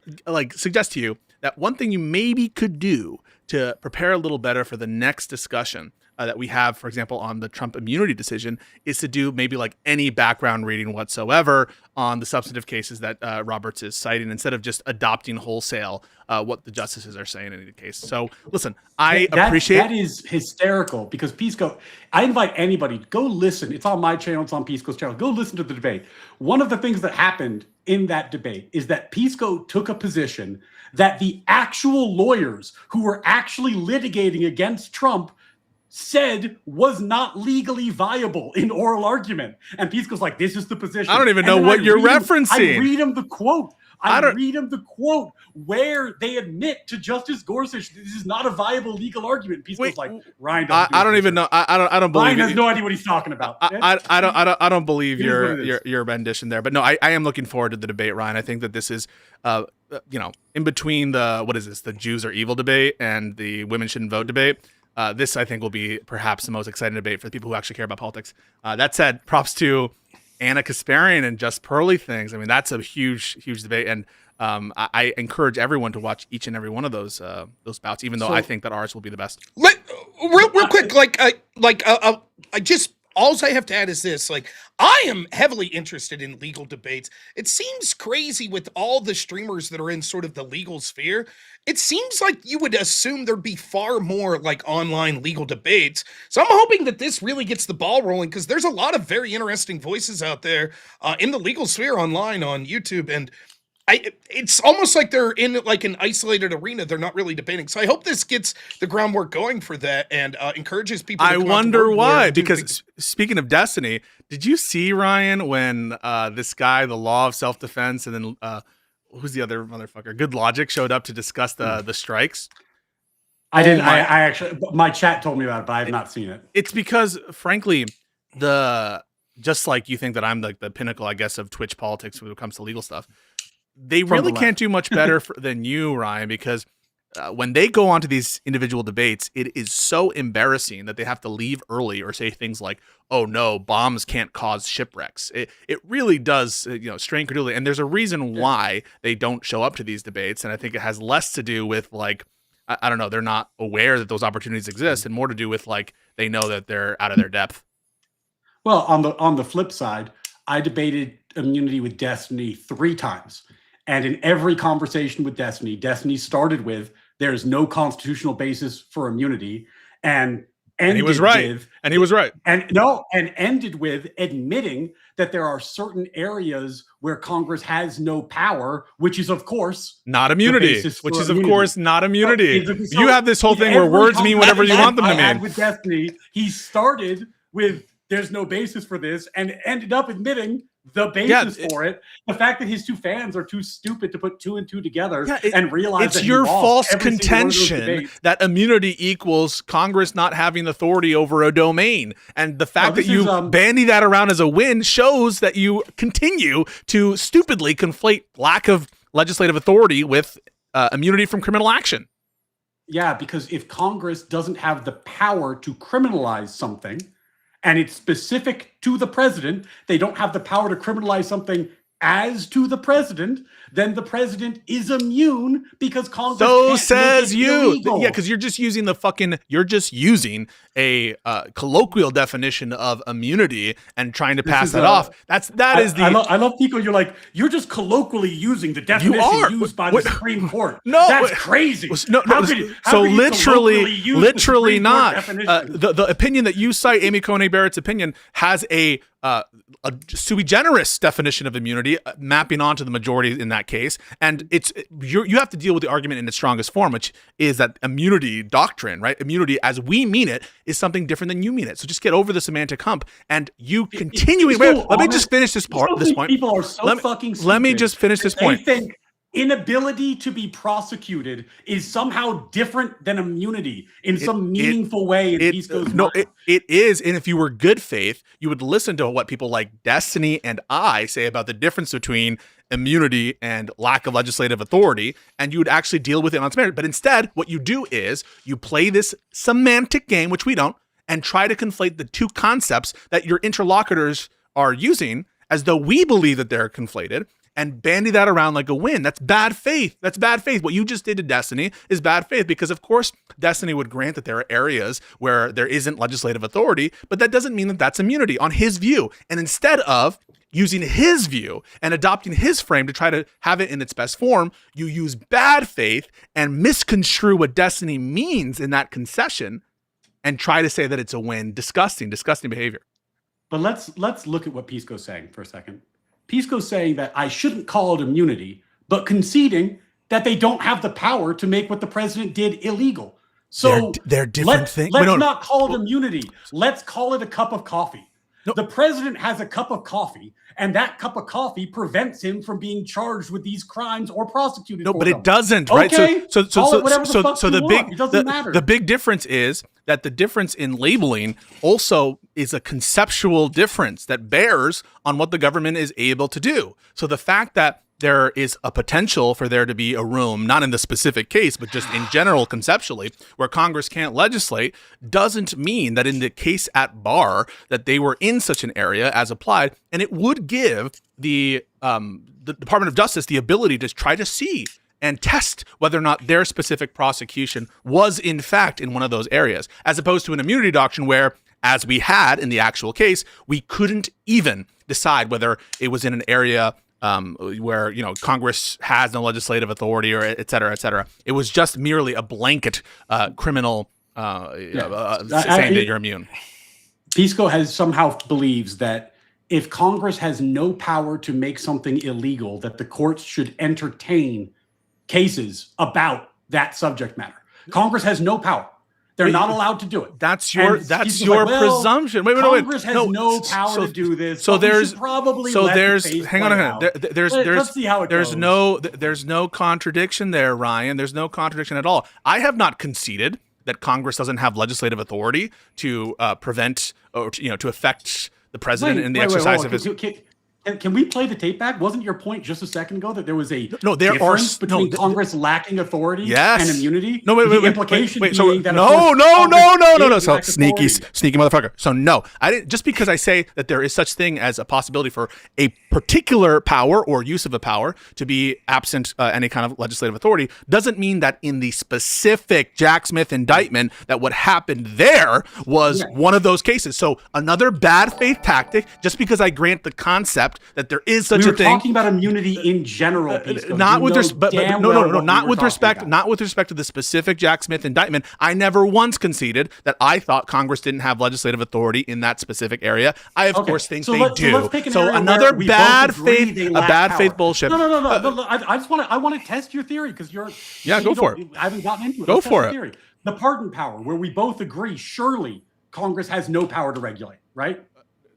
Speaker 2: suggest to you that one thing you maybe could do to prepare a little better for the next discussion that we have, for example, on the Trump immunity decision, is to do maybe like any background reading whatsoever on the substantive cases that Roberts is citing, instead of just adopting wholesale what the justices are saying in any case. So listen, I appreciate
Speaker 3: that is hysterical, because Pisco, I invite anybody, go listen. It's on my channel, it's on Pisco's channel. Go listen to the debate. One of the things that happened in that debate is that Pisco took a position that the actual lawyers who were actually litigating against Trump said was not legally viable in oral argument. And Pisco's like, this is the position.
Speaker 2: I don't even know what you're referencing.
Speaker 3: I read him the quote. I read him the quote where they admit to Justice Gorsuch this is not a viable legal argument. Pisco's like, Ryan doesn't
Speaker 2: I don't even know. I don't believe
Speaker 3: Ryan has no idea what he's talking about.
Speaker 2: I don't believe your rendition there. But no, I am looking forward to the debate, Ryan. I think that this is in between the Jews are evil debate and the women shouldn't vote debate. This, I think, will be perhaps the most exciting debate for the people who actually care about politics. That said, props to Anna Kasparian and Just Pearly Things. I mean, that's a huge debate, and I encourage everyone to watch each and every one of those bouts, even though I think that ours will be the best.
Speaker 4: Real quick, I just, all I have to add is this, I am heavily interested in legal debates. It seems crazy with all the streamers that are in sort of the legal sphere. It seems like you would assume there'd be far more online legal debates. So I'm hoping that this really gets the ball rolling, because there's a lot of very interesting voices out there in the legal sphere online on YouTube. And it's almost like they're in an isolated arena. They're not really debating. So I hope this gets the groundwork going for that and encourages people to
Speaker 2: I wonder why, because speaking of Destiny, did you see, Ryan, when this guy, the Law of Self-Defense, and then who's the other motherfucker? Good Logic showed up to discuss the strikes?
Speaker 3: I didn't. I actually, my chat told me about it, but I have not seen it.
Speaker 2: It's because, frankly, just like you think that I'm like the pinnacle, I guess, of Twitch politics when it comes to legal stuff, they really can't do much better than you, Ryan, because when they go onto these individual debates, it is so embarrassing that they have to leave early or say things like, "Oh no, bombs can't cause shipwrecks." It really does, strain credulity, and there's a reason why they don't show up to these debates, and I think it has less to do with I don't know, they're not aware that those opportunities exist, and more to do with they know that they're out of their depth.
Speaker 3: Well, on the flip side, I debated immunity with Destiny 3 times. And in every conversation with Destiny started with, there's no constitutional basis for immunity. and
Speaker 2: And he was right. And he was right.
Speaker 3: And ended with admitting that there are certain areas where Congress has no power, which is, of course,
Speaker 2: not immunity. Which is, of course, not immunity.
Speaker 3: So
Speaker 2: you have this whole thing where words mean whatever you want them to mean.
Speaker 3: With Destiny, he started with there's no basis for this and ended up admitting the basis for it. The fact that his two fans are too stupid to put 2 and 2 together and realize
Speaker 2: it's
Speaker 3: that
Speaker 2: your false contention that immunity equals Congress not having authority over a domain. And the fact that you bandy that around as a win shows that you continue to stupidly conflate lack of legislative authority with immunity from criminal action.
Speaker 3: Yeah, because if Congress doesn't have the power to criminalize something, and it's specific to the president, they don't have the power to criminalize something as to the president, then the president is immune because Congress can't
Speaker 2: says
Speaker 3: make it
Speaker 2: you.
Speaker 3: illegal.
Speaker 2: Yeah, because you're just using a colloquial definition of immunity and trying to pass that off. I
Speaker 3: love Pico. You're just colloquially using the definition used by the Supreme Court. That's crazy.
Speaker 2: Literally not. The opinion that you cite, Amy Coney Barrett's opinion, has a sui generis definition of immunity mapping onto the majority in that case, and you have to deal with the argument in its strongest form, which is that immunity doctrine, right? Immunity as we mean it is something different than you mean it. So just get over the semantic hump, and you continuing. Let me just finish this point.
Speaker 3: People are so fucking stupid.
Speaker 2: Let me just finish this point.
Speaker 3: They think inability to be prosecuted is somehow different than immunity in some meaningful way in Pisco's mind.
Speaker 2: It is, and if you were good faith, you would listen to what people like Destiny and I say about the difference between immunity and lack of legislative authority, and you would actually deal with it on its merit. But instead, what you do is you play this semantic game, which we don't, and try to conflate the two concepts that your interlocutors are using as though we believe that they're conflated, and bandy that around like a win. That's bad faith. What you just did to Destiny is bad faith, because of course Destiny would grant that there are areas where there isn't legislative authority, but that doesn't mean that that's immunity on his view. And instead of using his view and adopting his frame to try to have it in its best form, you use bad faith and misconstrue what Destiny means in that concession and try to say that it's a win. Disgusting behavior.
Speaker 3: But let's look at what Pisco's saying for a second. Pisco's saying that I shouldn't call it immunity, but conceding that they don't have the power to make what the president did illegal. So
Speaker 2: they're different things.
Speaker 3: Let's not call it immunity. Let's call it a cup of coffee.
Speaker 2: No.
Speaker 3: The president has a cup of coffee, and that cup of coffee prevents him from being charged with these crimes or prosecuted.
Speaker 2: No,
Speaker 3: for
Speaker 2: but
Speaker 3: them.
Speaker 2: it doesn't, right?
Speaker 3: Okay,
Speaker 2: So
Speaker 3: the
Speaker 2: the big difference is that the difference in labeling also is a conceptual difference that bears on what the government is able to do. So the fact that there is a potential for there to be a room, not in the specific case, but just in general conceptually, where Congress can't legislate, doesn't mean that in the case at bar that they were in such an area as applied, and it would give the Department of Justice the ability to try to see and test whether or not their specific prosecution was in fact in one of those areas, as opposed to an immunity doctrine where, as we had in the actual case, we couldn't even decide whether it was in an area where Congress has no legislative authority, or et cetera, et cetera. It was just merely a blanket criminal saying that you're immune.
Speaker 3: Pisco somehow believes that if Congress has no power to make something illegal, that the courts should entertain cases about that subject matter. Congress has no power. They're not allowed to do it.
Speaker 2: That's your presumption. Wait.
Speaker 3: Congress has no power to do this.
Speaker 2: So there's
Speaker 3: probably
Speaker 2: hang on.
Speaker 3: Let's see how it goes.
Speaker 2: There's no contradiction there, Ryan. There's no contradiction at all. I have not conceded that Congress doesn't have legislative authority to prevent or to affect the president in the exercise of his.
Speaker 3: Can we play the tape back? Wasn't your point just a second ago that there was a
Speaker 2: difference
Speaker 3: between Congress lacking authority and immunity?
Speaker 2: No, wait.
Speaker 3: Implication being that
Speaker 2: no. So sneaky motherfucker. So no, I didn't. Just because I say that there is such thing as a possibility for a particular power or use of a power to be absent any kind of legislative authority doesn't mean that in the specific Jack Smith indictment that what happened there was one of those cases. So another bad faith tactic. Just because I grant the concept accept that there is such
Speaker 3: we
Speaker 2: a
Speaker 3: were
Speaker 2: thing.
Speaker 3: talking about immunity in general, Pisco.
Speaker 2: Not
Speaker 3: You
Speaker 2: with
Speaker 3: know
Speaker 2: respect,
Speaker 3: damn
Speaker 2: no,
Speaker 3: well
Speaker 2: no, no,
Speaker 3: what
Speaker 2: not
Speaker 3: we
Speaker 2: with
Speaker 3: were
Speaker 2: respect,
Speaker 3: talking
Speaker 2: not with respect to the specific Jack Smith indictment. I never once conceded that I thought Congress didn't have legislative authority in that specific area. I of course think they do.
Speaker 3: So let's pick an
Speaker 2: So
Speaker 3: area
Speaker 2: another
Speaker 3: where we
Speaker 2: bad
Speaker 3: both agree
Speaker 2: faith,
Speaker 3: they
Speaker 2: a
Speaker 3: lack
Speaker 2: bad
Speaker 3: power.
Speaker 2: faith bullshit.
Speaker 3: No. I want to test your theory because you're.
Speaker 2: Yeah, go for it.
Speaker 3: I haven't gotten into it.
Speaker 2: Go
Speaker 3: Let's
Speaker 2: for
Speaker 3: test
Speaker 2: it.
Speaker 3: the theory. The pardon power, where we both agree, surely Congress has no power to regulate, right?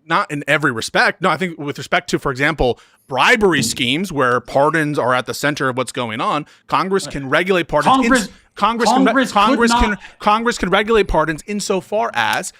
Speaker 2: Not in every respect. No, I think with respect to, for example, bribery schemes where pardons are at the center of what's going on, Congress can regulate pardons. Congress can regulate pardons insofar as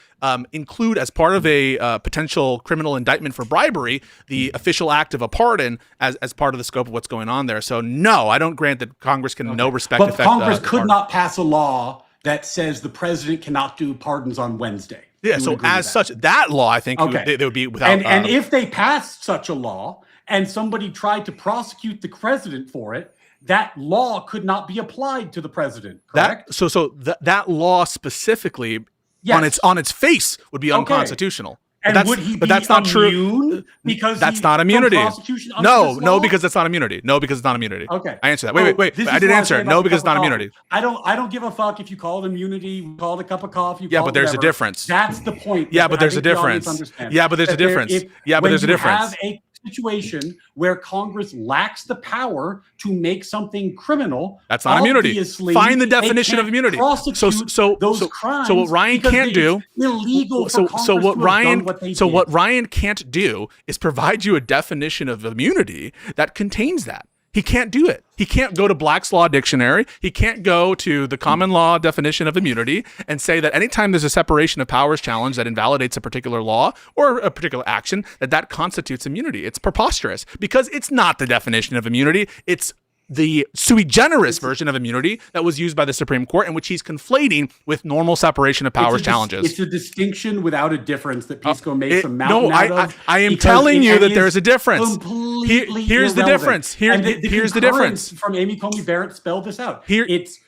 Speaker 2: include as part of a potential criminal indictment for bribery the official act of a pardon as part of the scope of what's going on there. So no, I don't grant that Congress can in no respect
Speaker 3: But
Speaker 2: affect.
Speaker 3: Congress could not pass a law that says the president cannot do pardons on Wednesday.
Speaker 2: Yeah, so as such, that law, I think they would be without.
Speaker 3: And if they passed such a law and somebody tried to prosecute the president for it, that law could not be applied to the president. Correct.
Speaker 2: That law specifically, on its face, would be unconstitutional.
Speaker 3: And
Speaker 2: but
Speaker 3: would he be
Speaker 2: that's not
Speaker 3: immune
Speaker 2: true.
Speaker 3: because
Speaker 2: that's not immunity.
Speaker 3: No,
Speaker 2: because that's not immunity. No, because it's not immunity.
Speaker 3: Okay,
Speaker 2: I answered that. Wait. I didn't answer it. No, because it's not immunity.
Speaker 3: I don't give a fuck if you call it immunity, call it a cup of coffee.
Speaker 2: Yeah, but there's a difference.
Speaker 3: That's the point.
Speaker 2: Yeah, but there's a difference. Yeah, but there's a difference. Yeah, but there's a difference.
Speaker 3: Have a situation where Congress lacks the power to make something criminal.
Speaker 2: That's not immunity. Find the definition of immunity. So what Ryan can't do.
Speaker 3: Illegal.
Speaker 2: What Ryan can't do is provide you a definition of immunity that contains that. He can't do it. He can't go to Black's Law Dictionary. He can't go to the common law definition of immunity and say that anytime there's a separation of powers challenge that invalidates a particular law or a particular action, that constitutes immunity. It's preposterous because it's not the definition of immunity. It's the sui generis version of immunity that was used by the Supreme Court, in which he's conflating with normal separation of powers challenges.
Speaker 3: It's a distinction without a difference that Pisco makes a mountain out of.
Speaker 2: I am telling you that there's a difference.
Speaker 3: Here's
Speaker 2: the difference. Here's the difference.
Speaker 3: From Amy Coney Barrett spelled this out.
Speaker 2: It's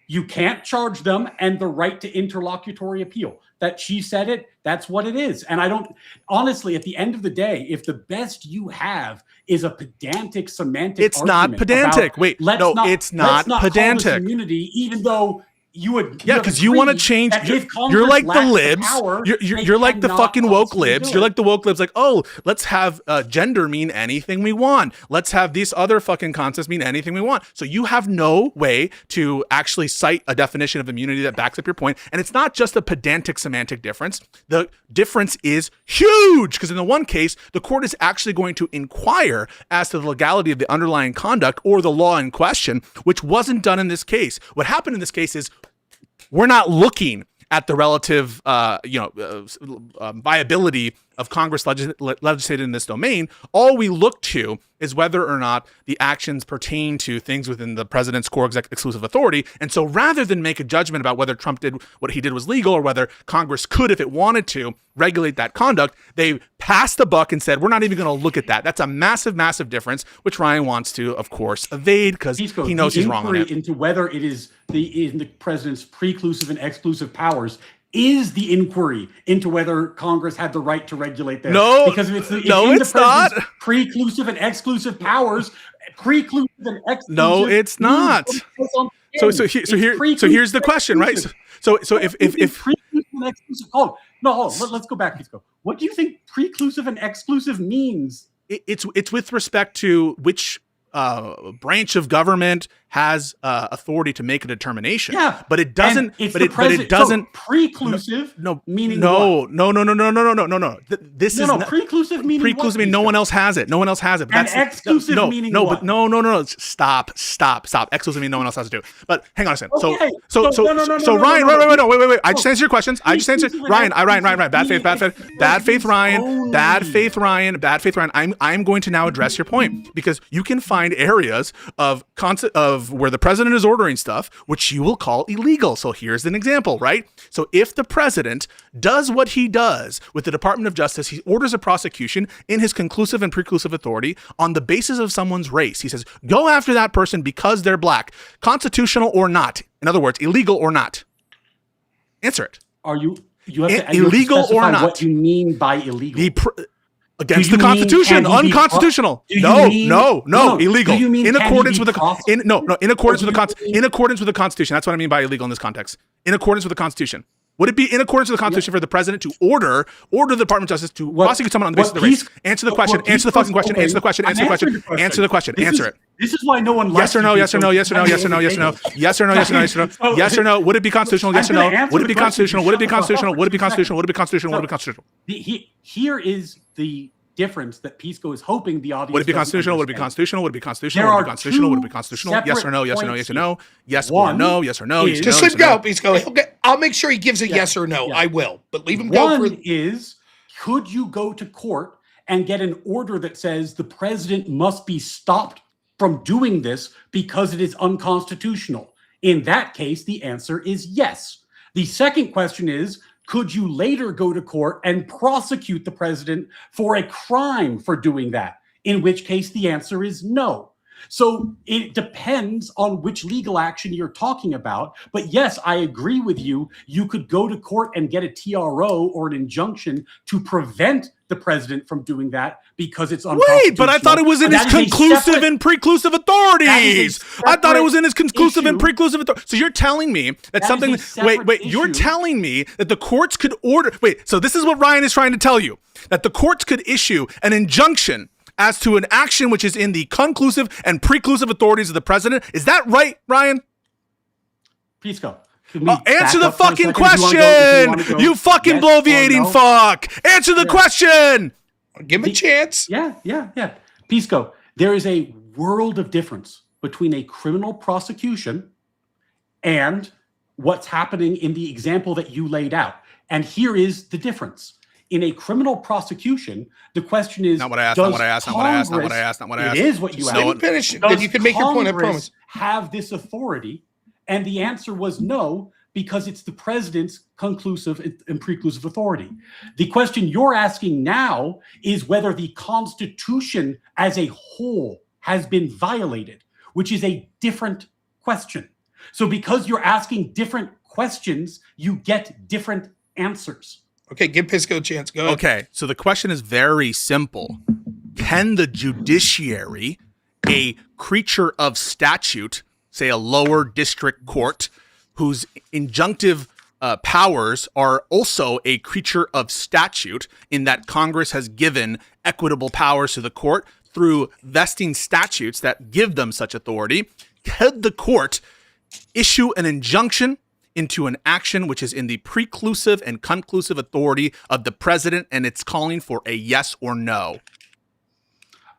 Speaker 3: you can't charge them and the right to interlocutory appeal. That she said it, that's what it is. And I don't, honestly, at the end of the day, if the best you have is a pedantic semantic
Speaker 2: it's not pedantic.
Speaker 3: About,
Speaker 2: it's not pedantic.
Speaker 3: Call this immunity, even though you would.
Speaker 2: Yeah, because you want to change. You're like the libs. You're like the fucking woke libs. You're like the woke libs. Like, oh, let's have gender mean anything we want. Let's have these other fucking concepts mean anything we want. So you have no way to actually cite a definition of immunity that backs up your point. And it's not just a pedantic semantic difference. The difference is huge because in the one case, the court is actually going to inquire as to the legality of the underlying conduct or the law in question, which wasn't done in this case. What happened in this case is we're not looking at the relative, viability of Congress legislated in this domain. All we look to is whether or not the actions pertain to things within the president's core exclusive authority. And so rather than make a judgment about whether Trump did what he did was legal or whether Congress could, if it wanted to, regulate that conduct, they passed the buck and said, we're not even going to look at that. That's a massive, massive difference, which Ryan wants to, of course, evade because he knows he's wrong on it.
Speaker 3: Into whether it is in the president's preclusive and exclusive powers is the inquiry into whether Congress had the right to regulate there.
Speaker 2: No,
Speaker 3: because if it's
Speaker 2: it's not.
Speaker 3: Preclusive and exclusive powers. Preclusive and exclusive.
Speaker 2: No, it's not. So here's the question, right? So if
Speaker 3: preclusive and exclusive, let's go back. Let's go. What do you think preclusive and exclusive means?
Speaker 2: It's with respect to which branch of government has authority to make a determination.
Speaker 3: Yeah,
Speaker 2: but it doesn't. But it doesn't.
Speaker 3: So preclusive. Meaning
Speaker 2: no. This is
Speaker 3: preclusive meaning
Speaker 2: preclusive meaning no one else has it. No one else has it.
Speaker 3: But and that's exclusive meaning
Speaker 2: no.
Speaker 3: What?
Speaker 2: But no. Stop. Exclusive meaning no one else has to do. But hang on a second.
Speaker 3: Okay.
Speaker 2: So Ryan, wait. I just answered your questions. I just answered Ryan. Bad faith, Ryan. I'm going to now address your point because you can find areas of where the president is ordering stuff, which you will call illegal. So here's an example, right? So if the president does what he does with the Department of Justice, he orders a prosecution in his conclusive and preclusive authority on the basis of someone's race. He says, go after that person because they're black, constitutional or not. In other words, illegal or not. Answer it.
Speaker 3: You have to
Speaker 2: illegal
Speaker 3: specify
Speaker 2: or not?
Speaker 3: What you mean by illegal?
Speaker 2: Against
Speaker 3: Do
Speaker 2: the
Speaker 3: you mean
Speaker 2: Constitution,
Speaker 3: can he be
Speaker 2: unconstitutional.
Speaker 3: do you
Speaker 2: No,
Speaker 3: mean-
Speaker 2: no,
Speaker 3: no,
Speaker 2: illegal.
Speaker 3: do you mean
Speaker 2: In
Speaker 3: can he
Speaker 2: accordance
Speaker 3: be
Speaker 2: with the
Speaker 3: prosecuted?
Speaker 2: in accordance
Speaker 3: Or
Speaker 2: with
Speaker 3: do
Speaker 2: the
Speaker 3: you mean-
Speaker 2: in accordance with the Constitution. That's what I mean by illegal in this context. In accordance with the Constitution. Would it be in accordance with the Constitution for the president to order the Department of Justice to prosecute someone on the basis of the race? Answer the question. Answer the fucking question. Answer the question. Answer the question. Answer the question. Answer it.
Speaker 3: This is why no one
Speaker 2: Yes
Speaker 3: likes
Speaker 2: or no,
Speaker 3: you,
Speaker 2: yes or no,
Speaker 3: Pisco.
Speaker 2: yes or no, yes or no, yes or no, yes or no, yes or no, yes or no, yes or no, yes or no. Would it be constitutional? Yes or no. Would it be constitutional? Would it be constitutional? Would it be constitutional? Would it be constitutional? Would it be constitutional?
Speaker 3: Here is the difference that Pisco is hoping the audience
Speaker 2: Would it be
Speaker 3: doesn't
Speaker 2: constitutional? Would it be
Speaker 3: understand.
Speaker 2: constitutional? Would it be constitutional?
Speaker 3: There
Speaker 2: Would it be
Speaker 3: are
Speaker 2: constitutional? Would it be
Speaker 3: two
Speaker 2: constitutional? Yes or no? Yes or no? Yes or no? Yes or
Speaker 3: One
Speaker 2: no? Yes or no?
Speaker 3: is-
Speaker 4: Just
Speaker 2: no,
Speaker 4: let him
Speaker 2: yes or
Speaker 4: go,
Speaker 2: no?
Speaker 4: Pisco. Okay, I'll make sure he gives a yes or no.
Speaker 3: yeah.
Speaker 4: I will, but leave him go
Speaker 3: One
Speaker 4: for.
Speaker 3: is, could you go to court and get an order that says the president must be stopped from doing this because it is unconstitutional? In that case, the answer is yes. The second question is, could you later go to court and prosecute the president for a crime for doing that? In which case, the answer is no. So it depends on which legal action you're talking about. But yes, I agree with you. You could go to court and get a TRO or an injunction to prevent the president from doing that because it's unconstitutional.
Speaker 2: Wait, but I thought it was in
Speaker 3: But
Speaker 2: his
Speaker 3: that is a
Speaker 2: conclusive
Speaker 3: separate-
Speaker 2: and preclusive authorities. I thought it was in his conclusive and
Speaker 3: issue.
Speaker 2: preclusive authorities. So you're telling me that
Speaker 3: That is
Speaker 2: something.
Speaker 3: a separate
Speaker 2: Wait, you're
Speaker 3: issue.
Speaker 2: telling me that the courts could order. Wait, so this is what Ryan is trying to tell you: that the courts could issue an injunction as to an action which is in the conclusive and preclusive authorities of the president. Is that right, Ryan?
Speaker 3: Pisco. can we
Speaker 2: Answer
Speaker 3: back
Speaker 2: the
Speaker 3: up for a
Speaker 2: fucking
Speaker 3: second if you wanna go- if
Speaker 2: question.
Speaker 3: wanna go
Speaker 2: You fucking
Speaker 3: yes or
Speaker 2: bloviating
Speaker 3: no?
Speaker 2: fuck. Answer the question.
Speaker 4: Give him a chance.
Speaker 3: Yeah. Pisco, there is a world of difference between a criminal prosecution and what's happening in the example that you laid out. And here is the difference. In a criminal prosecution, the question is,
Speaker 2: Not what I asked,
Speaker 3: does
Speaker 2: not what I asked, not what I asked, not what I
Speaker 3: Congress-
Speaker 2: asked, not what I asked.
Speaker 3: It is what you
Speaker 4: Just
Speaker 3: asked.
Speaker 4: let him finish.
Speaker 3: Does
Speaker 4: Then you can make your point. I
Speaker 3: Congress
Speaker 4: promise.
Speaker 3: have this authority? And the answer was no, because it's the president's conclusive and preclusive authority. The question you're asking now is whether the Constitution as a whole has been violated, which is a different question. So because you're asking different questions, you get different answers.
Speaker 4: Okay, give Pisco a chance. Go ahead.
Speaker 2: Okay, so the question is very simple. Can the judiciary, a creature of statute, say a lower district court, whose injunctive powers are also a creature of statute in that Congress has given equitable powers to the court through vesting statutes that give them such authority, could the court issue an injunction into an action which is in the preclusive and conclusive authority of the president, and it's calling for a yes or no?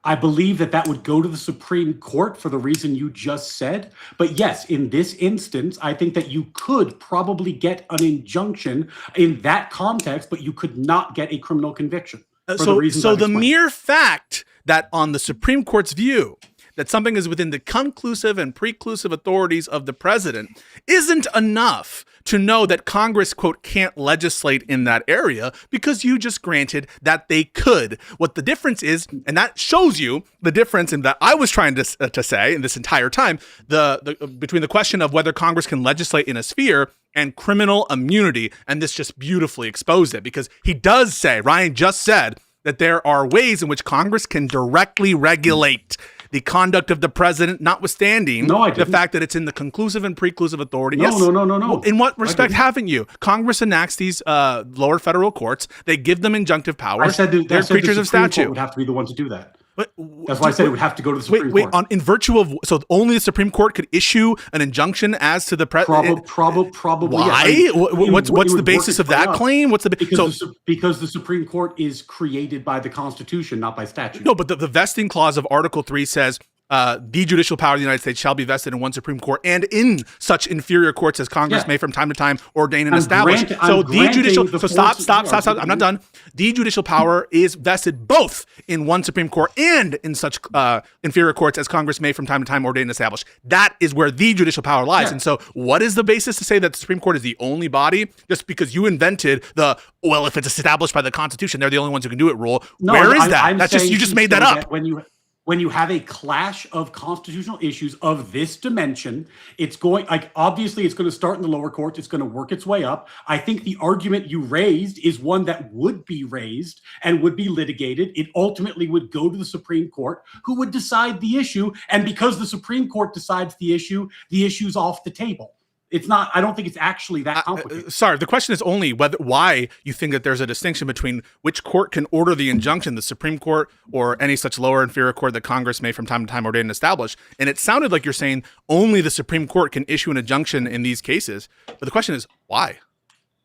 Speaker 3: I believe that would go to the Supreme Court for the reason you just said. But yes, in this instance, I think that you could probably get an injunction in that context, but you could not get a criminal conviction. For the reasons I've
Speaker 2: the
Speaker 3: explained.
Speaker 2: mere fact that on the Supreme Court's view that something is within the conclusive and preclusive authorities of the president isn't enough to know that Congress, quote, can't legislate in that area because you just granted that they could. What the difference is, and that shows you the difference in that I was trying to say in this entire time, the between the question of whether Congress can legislate in a sphere and criminal immunity. And this just beautifully exposed it, because he does say, Ryan just said, that there are ways in which Congress can directly regulate the conduct of the president, notwithstanding the fact that it's in the conclusive and preclusive authority.
Speaker 3: No.
Speaker 2: Well, in what respect haven't you? Congress enacts these lower federal courts. They give them injunctive powers.
Speaker 3: I said
Speaker 2: they're creatures
Speaker 3: the
Speaker 2: of
Speaker 3: Supreme Court
Speaker 2: statute.
Speaker 3: would have to be the one to do that.
Speaker 2: But,
Speaker 3: That's why I said it would have to go to the Supreme Court.
Speaker 2: In virtue of, so only the Supreme Court could issue an injunction as to the president.
Speaker 3: Probably.
Speaker 2: Why?
Speaker 3: Yes.
Speaker 2: What's the basis of that claim? What's the
Speaker 3: because the Supreme Court is created by the Constitution, not by statute.
Speaker 2: No, but the vesting clause of Article 3 says the judicial power of the United States shall be vested in one Supreme Court and in such inferior courts as Congress may from time to time ordain and establish. Stop. I'm not done. The judicial power is vested both in one Supreme Court and in such inferior courts as Congress may from time to time ordain and establish. That is where the judicial power lies. And so what is the basis to say that the Supreme Court is the only body just because you invented if it's established by the Constitution, they're the only ones who can do it rule? Where is that? That's just, you just made that up.
Speaker 3: when you have a clash of constitutional issues of this dimension, it's going, like, obviously it's going to start in the lower courts. It's going to work its way up. I think the argument you raised is one that would be raised and would be litigated. It ultimately would go to the Supreme Court, who would decide the issue. And because the Supreme Court decides the issue's off the table. It's not, I don't think it's actually that complicated.
Speaker 2: Sorry, the question is only why you think that there's a distinction between which court can order the injunction, the Supreme Court or any such lower inferior court that Congress may from time to time ordain and establish. And it sounded like you're saying only the Supreme Court can issue an injunction in these cases. But the question is, why?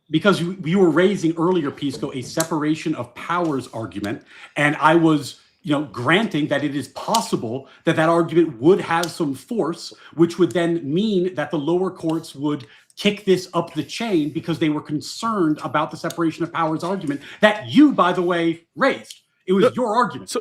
Speaker 3: Because you were raising earlier, Pisco, a separation of powers argument. And I was granting that it is possible that that argument would have some force, which would then mean that the lower courts would kick this up the chain because they were concerned about the separation of powers argument that you, by the way, raised. It was your argument.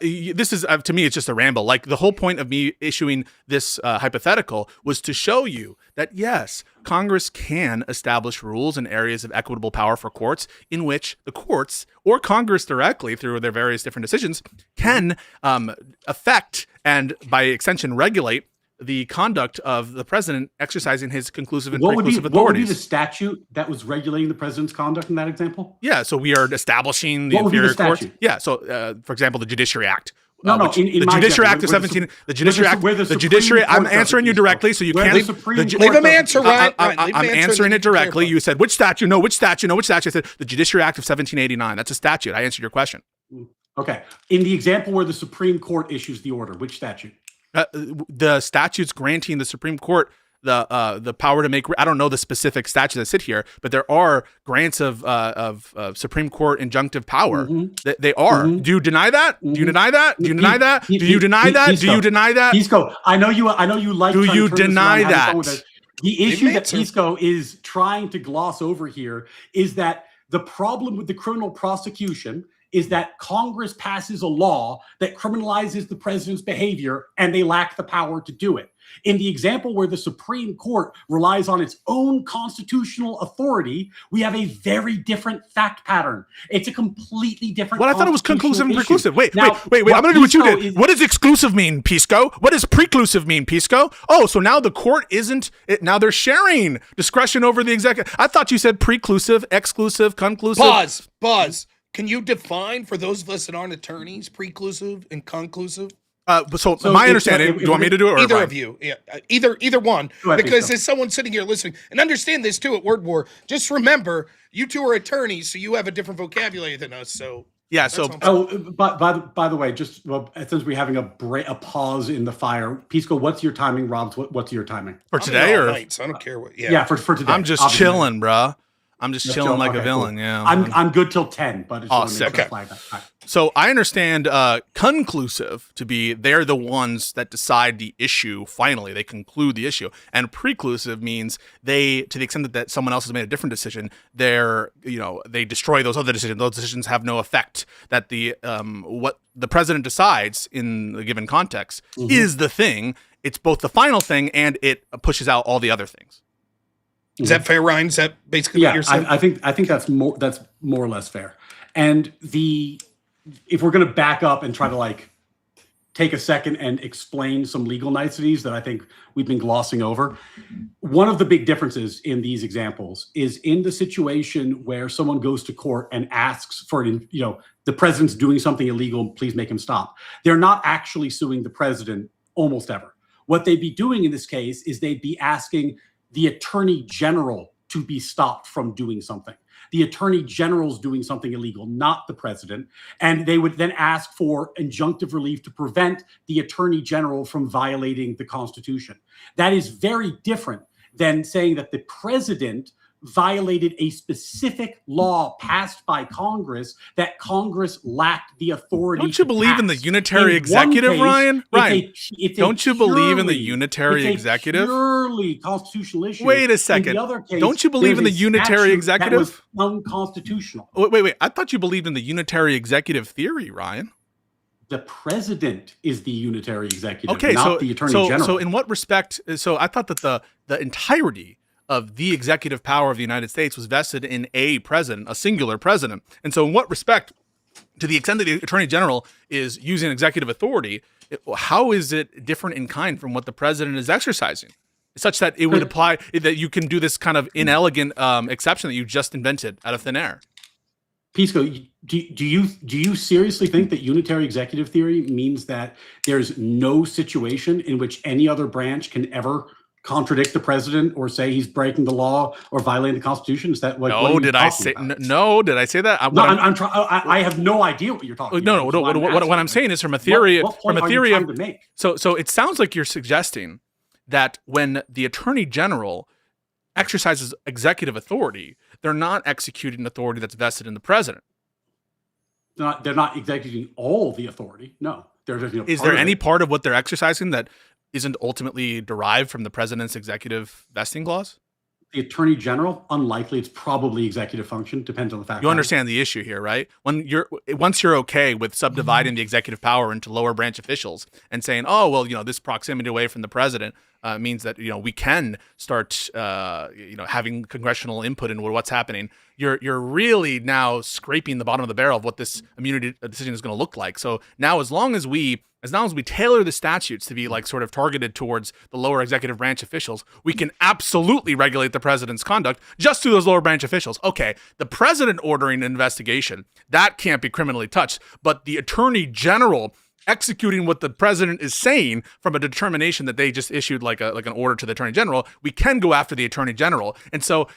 Speaker 2: This is, to me, it's just a ramble. Like, the whole point of me issuing this hypothetical was to show you that, yes, Congress can establish rules in areas of equitable power for courts in which the courts or Congress directly through their various different decisions can affect and by extension regulate the conduct of the president exercising his conclusive and preclusive authorities.
Speaker 3: What would be the statute that was regulating the president's conduct in that example?
Speaker 2: Yeah, so we are establishing the inferior courts. Yeah, so for example, the Judiciary Act. The Judiciary Act of 17. The Judiciary Act. The Judiciary. I'm answering you directly, so you can't.
Speaker 4: Leave him answer, Ryan.
Speaker 2: I'm answering it directly. You said which statute? No, which statute? No, which statute? I said the Judiciary Act of 1789. That's a statute. I answered your question.
Speaker 3: Okay. In the example where the Supreme Court issues the order, which statute?
Speaker 2: The statutes granting the Supreme Court the power to make. I don't know the specific statutes that sit here, but there are grants of Supreme Court injunctive power.
Speaker 3: Mm-hmm.
Speaker 2: They are.
Speaker 3: Mm-hmm.
Speaker 2: Do you deny that?
Speaker 3: Mm-hmm.
Speaker 2: Do you deny that? Do you deny that? Do you deny that?
Speaker 3: Pisco,
Speaker 2: do you deny that?
Speaker 3: Pisco, I know you like.
Speaker 2: Do you deny that?
Speaker 3: The issue that Pisco is trying to gloss over here is that the problem with the criminal prosecution is that Congress passes a law that criminalizes the president's behavior and they lack the power to do it. In the example where the Supreme Court relies on its own constitutional authority, we have a very different fact pattern. It's a completely different.
Speaker 2: Well, I thought it was conclusive and preclusive. Wait. I'm going to do what you did. What does exclusive mean, Pisco? What does preclusive mean, Pisco? Oh, so now the court isn't. Now they're sharing discretion over the executive. I thought you said preclusive, exclusive, conclusive.
Speaker 4: Pause. Can you define for those of us that aren't attorneys, preclusive and conclusive?
Speaker 2: So my understanding, do you want me to do it? Or
Speaker 4: either of you. Yeah, either one. Because
Speaker 3: so.
Speaker 4: there's someone sitting here listening. And understand this too at Word War. Just remember, you two are attorneys, so you have a different vocabulary than us. So
Speaker 2: yeah. So
Speaker 3: by the way, just since we're having a pause in the fire, Pisco, what's your timing, Rob? What's your timing
Speaker 2: for today or
Speaker 4: night, so I don't care what.
Speaker 3: Yeah, for today.
Speaker 2: I'm just chilling, bro. I'm just chilling like a villain.
Speaker 3: Cool.
Speaker 2: Yeah.
Speaker 3: I'm good till 10, but it's
Speaker 2: okay. So I understand conclusive to be they're the ones that decide the issue finally. They conclude the issue. And preclusive means they, to the extent that someone else has made a different decision, they destroy those other decisions. Those decisions have no effect. That the what the president decides in the given context is the thing. It's both the final thing and it pushes out all the other things.
Speaker 4: Is that fair, Ryan? Is that basically what you're saying?
Speaker 3: I think that's more or less fair. And if we're going to back up and try to take a second and explain some legal niceties that I think we've been glossing over, one of the big differences in these examples is in the situation where someone goes to court and asks for the president's doing something illegal, please make him stop. They're not actually suing the president almost ever. What they'd be doing in this case is they'd be asking the attorney general to be stopped from doing something. The attorney general's doing something illegal, not the president. And they would then ask for injunctive relief to prevent the attorney general from violating the Constitution. That is very different than saying that the president violated a specific law passed by Congress that Congress lacked the authority.
Speaker 2: Don't you believe in the unitary executive, Ryan? Ryan, don't you believe in the unitary executive?
Speaker 3: Purely constitutional issue.
Speaker 2: Wait a second. Don't you believe in the unitary executive?
Speaker 3: That was unconstitutional.
Speaker 2: Wait. I thought you believed in the unitary executive theory, Ryan.
Speaker 3: The president is the unitary executive, not the attorney general.
Speaker 2: So in what respect? So I thought that the entirety of the executive power of the United States was vested in a president, a singular president. And so in what respect to the extent that the attorney general is using executive authority, how is it different in kind from what the president is exercising, such that it would apply, that you can do this kind of inelegant exception that you just invented out of thin air?
Speaker 3: Pisco, do you seriously think that unitary executive theory means that there's no situation in which any other branch can ever contradict the president or say he's breaking the law or violating the Constitution? Is that what?
Speaker 2: No, did I say no? Did I say that?
Speaker 3: I have no idea what you're talking about.
Speaker 2: No. What I'm saying is from a theory. So it sounds like you're suggesting that when the attorney general exercises executive authority, they're not executing authority that's vested in the president.
Speaker 3: They're not executing all the authority. No.
Speaker 2: Is there any part of what they're exercising that isn't ultimately derived from the president's executive vesting clause?
Speaker 3: The attorney general, unlikely. It's probably executive function. Depends on the fact.
Speaker 2: You understand the issue here, right? Once you're okay with subdividing the executive power into lower branch officials and saying, oh, well, this proximity away from the president means that, we can start, having congressional input in what's happening. You're really now scraping the bottom of the barrel of what this immunity decision is going to look like. So now, as long as we tailor the statutes to be like sort of targeted towards the lower executive branch officials, we can absolutely regulate the president's conduct just through those lower branch officials. Okay, the president ordering an investigation, that can't be criminally touched, but the attorney general executing what the president is saying from a determination that they just issued like an order to the attorney general, we can go after the attorney general. And so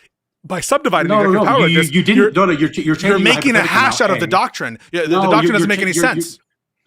Speaker 2: by subdividing the executive power, you're making a hash out of the doctrine. The doctrine doesn't make any sense.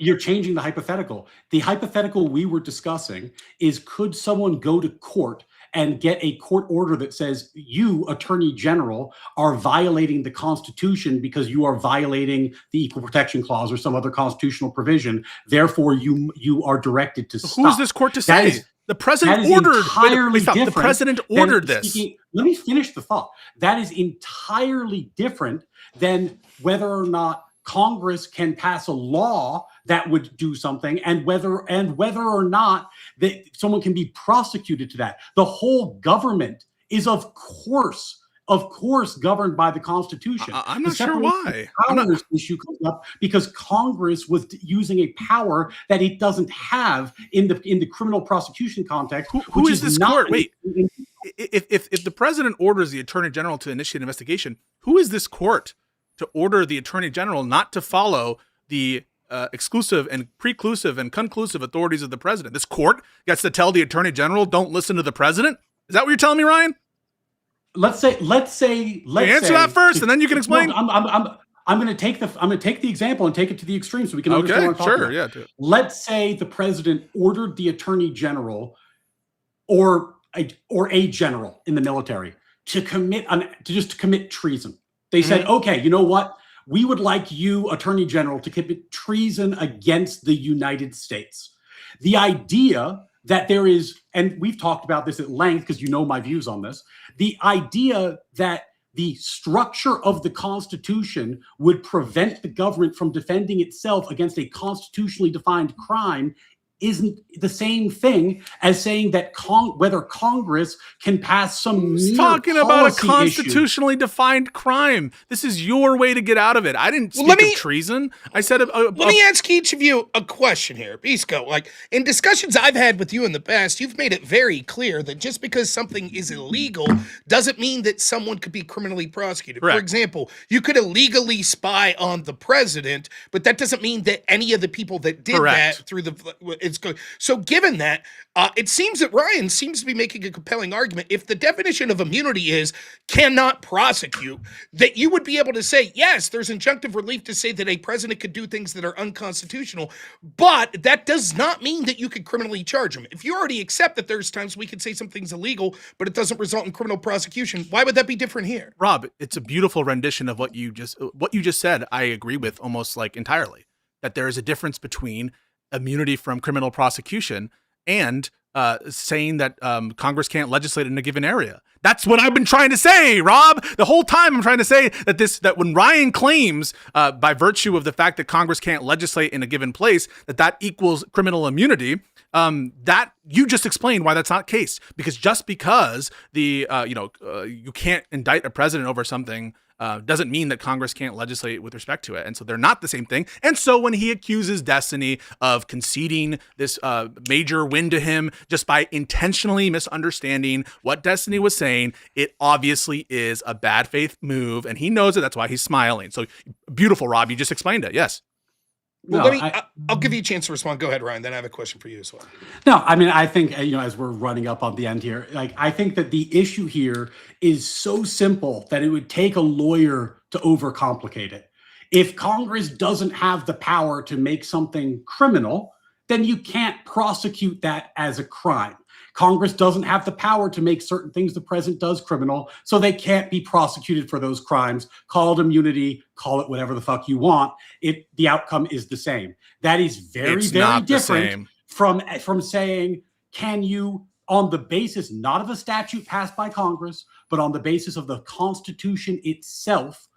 Speaker 3: You're changing the hypothetical. The hypothetical we were discussing is, could someone go to court and get a court order that says, you, attorney general, are violating the Constitution because you are violating the Equal Protection Clause or some other constitutional provision. Therefore, you are directed to stop.
Speaker 2: Who is this court to say? The president ordered. The president ordered this.
Speaker 3: Let me finish the thought. That is entirely different than whether or not Congress can pass a law that would do something, and whether or not that someone can be prosecuted to that. The whole government is, of course, governed by the Constitution.
Speaker 2: I'm not sure why.
Speaker 3: This issue comes up because Congress was using a power that it doesn't have in the criminal prosecution context.
Speaker 2: Who is this court? Wait, if the president orders the attorney general to initiate an investigation, who is this court to order the attorney general not to follow the exclusive and preclusive and conclusive authorities of the president? This court gets to tell the attorney general, don't listen to the president? Is that what you're telling me, Ryan?
Speaker 3: Let's say.
Speaker 2: Answer that first, and then you can explain.
Speaker 3: No, I'm going to take the example and take it to the extreme so we can understand what I'm talking about. Yeah. Let's say the president ordered the attorney general or a general in the military to commit treason. They said, okay, you know what? We would like you, attorney general, to commit treason against the United States. The idea that there is, and we've talked about this at length because you know my views on this, the idea that the structure of the Constitution would prevent the government from defending itself against a constitutionally defined crime isn't the same thing as saying that whether Congress can pass some
Speaker 2: talking about a constitutionally defined crime. This is your way to get out of it. I didn't speak of treason. I said let
Speaker 4: me ask each of you a question here, Pisco. Like, in discussions I've had with you in the past, you've made it very clear that just because something is illegal doesn't mean that someone could be criminally prosecuted. Correct. For example, you could illegally spy on the president, but that doesn't mean that any of the people that did that through the so given that, it seems that Ryan seems to be making a compelling argument. If the definition of immunity is cannot prosecute, that you would be able to say, yes, there's injunctive relief to say that a president could do things that are unconstitutional, but that does not mean that you could criminally charge him. If you already accept that there's times we could say something's illegal, but it doesn't result in criminal prosecution, why would that be different here?
Speaker 2: Rob, it's a beautiful rendition of what you just said. I agree with almost like entirely, that there is a difference between immunity from criminal prosecution and saying that Congress can't legislate in a given area. That's what I've been trying to say, Rob. The whole time I'm trying to say that when Ryan claims by virtue of the fact that Congress can't legislate in a given place, that equals criminal immunity, that you just explained why that's not the case. Because just because you can't indict a president over something doesn't mean that Congress can't legislate with respect to it. And so they're not the same thing. And so when he accuses Destiny of conceding this major win to him just by intentionally misunderstanding what Destiny was saying, it obviously is a bad faith move. And he knows it. That's why he's smiling. So beautiful, Rob. You just explained it. Yes.
Speaker 4: Well,
Speaker 3: No,
Speaker 4: I'll give you a chance to respond. Go ahead, Ryan. Then I have a question for you as well.
Speaker 3: No, I mean, I think, as we're running up on the end here, like, I think that the issue here is so simple that it would take a lawyer to overcomplicate it. If Congress doesn't have the power to make something criminal, then you can't prosecute that as a crime. Congress doesn't have the power to make certain things the president does criminal, so they can't be prosecuted for those crimes. Call it immunity, call it whatever the fuck you want. The outcome is the same. That is very, very different from saying, can you, on the basis not of a statute passed by Congress, but on the basis of the Constitution itself,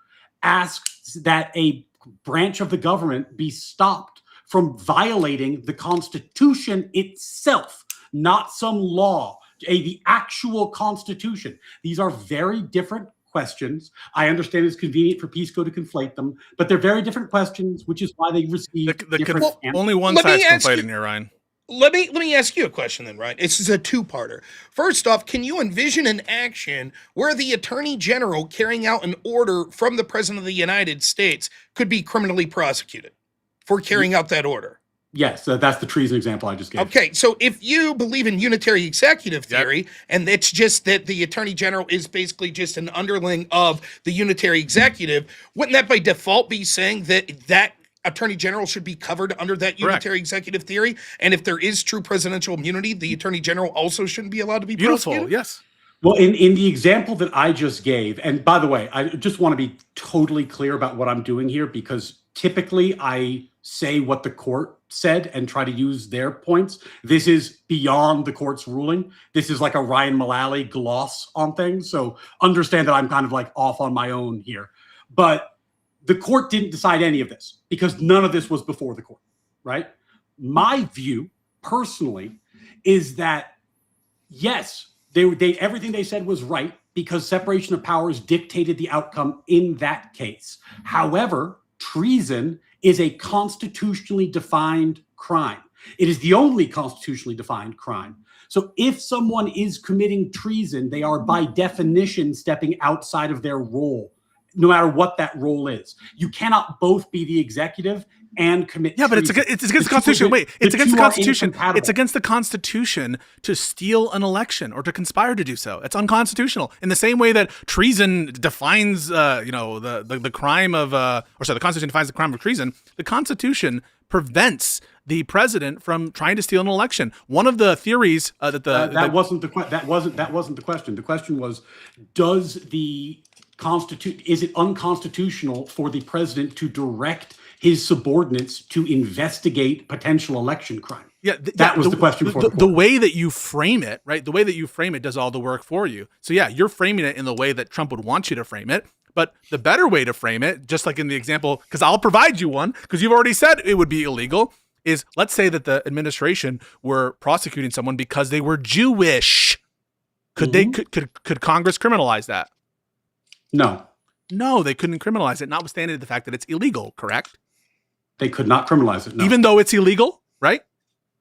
Speaker 3: ask that a branch of the government be stopped from violating the Constitution itself, not some law, the actual Constitution. These are very different questions. I understand it's convenient for Pisco to conflate them, but they're very different questions, which is why they receive different answers.
Speaker 2: Only one side's conflating here, Ryan.
Speaker 4: Let me ask you a question then, Ryan. This is a two-parter. First off, can you envision an action where the Attorney General carrying out an order from the President of the United States could be criminally prosecuted for carrying out that order?
Speaker 3: Yes, that's the treason example I just gave.
Speaker 4: Okay, so if you believe in unitary executive theory, and it's just that the Attorney General is basically just an underling of the unitary executive, wouldn't that by default be saying that Attorney General should be covered under that unitary executive theory? And if there is true presidential immunity, the Attorney General also shouldn't be allowed to be prosecuted?
Speaker 2: Yes.
Speaker 3: Well, in the example that I just gave, and by the way, I just want to be totally clear about what I'm doing here, because typically I say what the court said and try to use their points. This is beyond the court's ruling. This is like a Ryan Mullally gloss on things. So understand that I'm kind of like off on my own here. But the court didn't decide any of this because none of this was before the court, right? My view personally is that, yes, they everything they said was right because separation of powers dictated the outcome in that case. However, treason is a constitutionally defined crime. It is the only constitutionally defined crime. So if someone is committing treason, they are by definition stepping outside of their role, no matter what that role is. You cannot both be the executive and commit treason.
Speaker 2: But it's against the Constitution. Wait, it's against the Constitution. It's against the Constitution to steal an election or to conspire to do so. It's unconstitutional. In the same way that treason defines, the crime of, the Constitution defines the crime of treason. The Constitution prevents the president from trying to steal an election. One of the theories that
Speaker 3: wasn't the question. The question was, is it unconstitutional for the president to direct his subordinates to investigate potential election crime? That was the question for the court.
Speaker 2: The way that you frame it, right? The way that you frame it does all the work for you. So yeah, you're framing it in the way that Trump would want you to frame it. But the better way to frame it, just like in the example, because I'll provide you one, because you've already said it would be illegal, is let's say that the administration were prosecuting someone because they were Jewish. Could Congress criminalize that? No, they couldn't criminalize it, notwithstanding the fact that it's illegal, correct?
Speaker 3: They could not criminalize it, no.
Speaker 2: Even though it's illegal, right?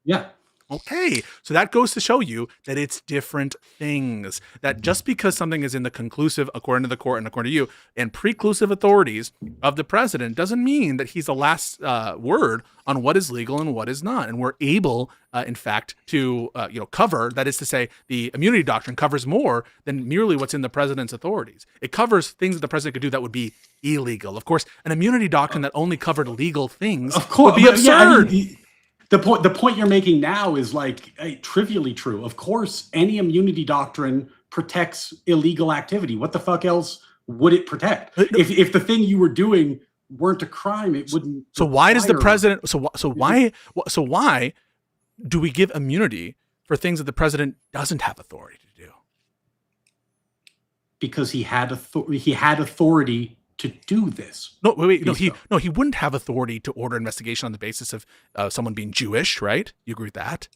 Speaker 3: Yeah.
Speaker 2: Okay, so that goes to show you that it's different things. That just because something is in the conclusive, according to the court and according to you, and preclusive authorities of the president doesn't mean that he's the last word on what is legal and what is not. And we're able, in fact, to cover, that is to say, the immunity doctrine covers more than merely what's in the president's authorities. It covers things that the president could do that would be illegal. Of course, an immunity doctrine that only covered legal things would be absurd.
Speaker 3: Yeah, the point you're making now is like trivially true. Of course, any immunity doctrine protects illegal activity. What the fuck else would it protect? If the thing you were doing weren't a crime, it wouldn't.
Speaker 2: So why does the president? So why do we give immunity for things that the president doesn't have authority to do?
Speaker 3: Because he had authority to do this.
Speaker 2: No, wait. No, he wouldn't have authority to order investigation on the basis of someone being Jewish, right? You agree with that?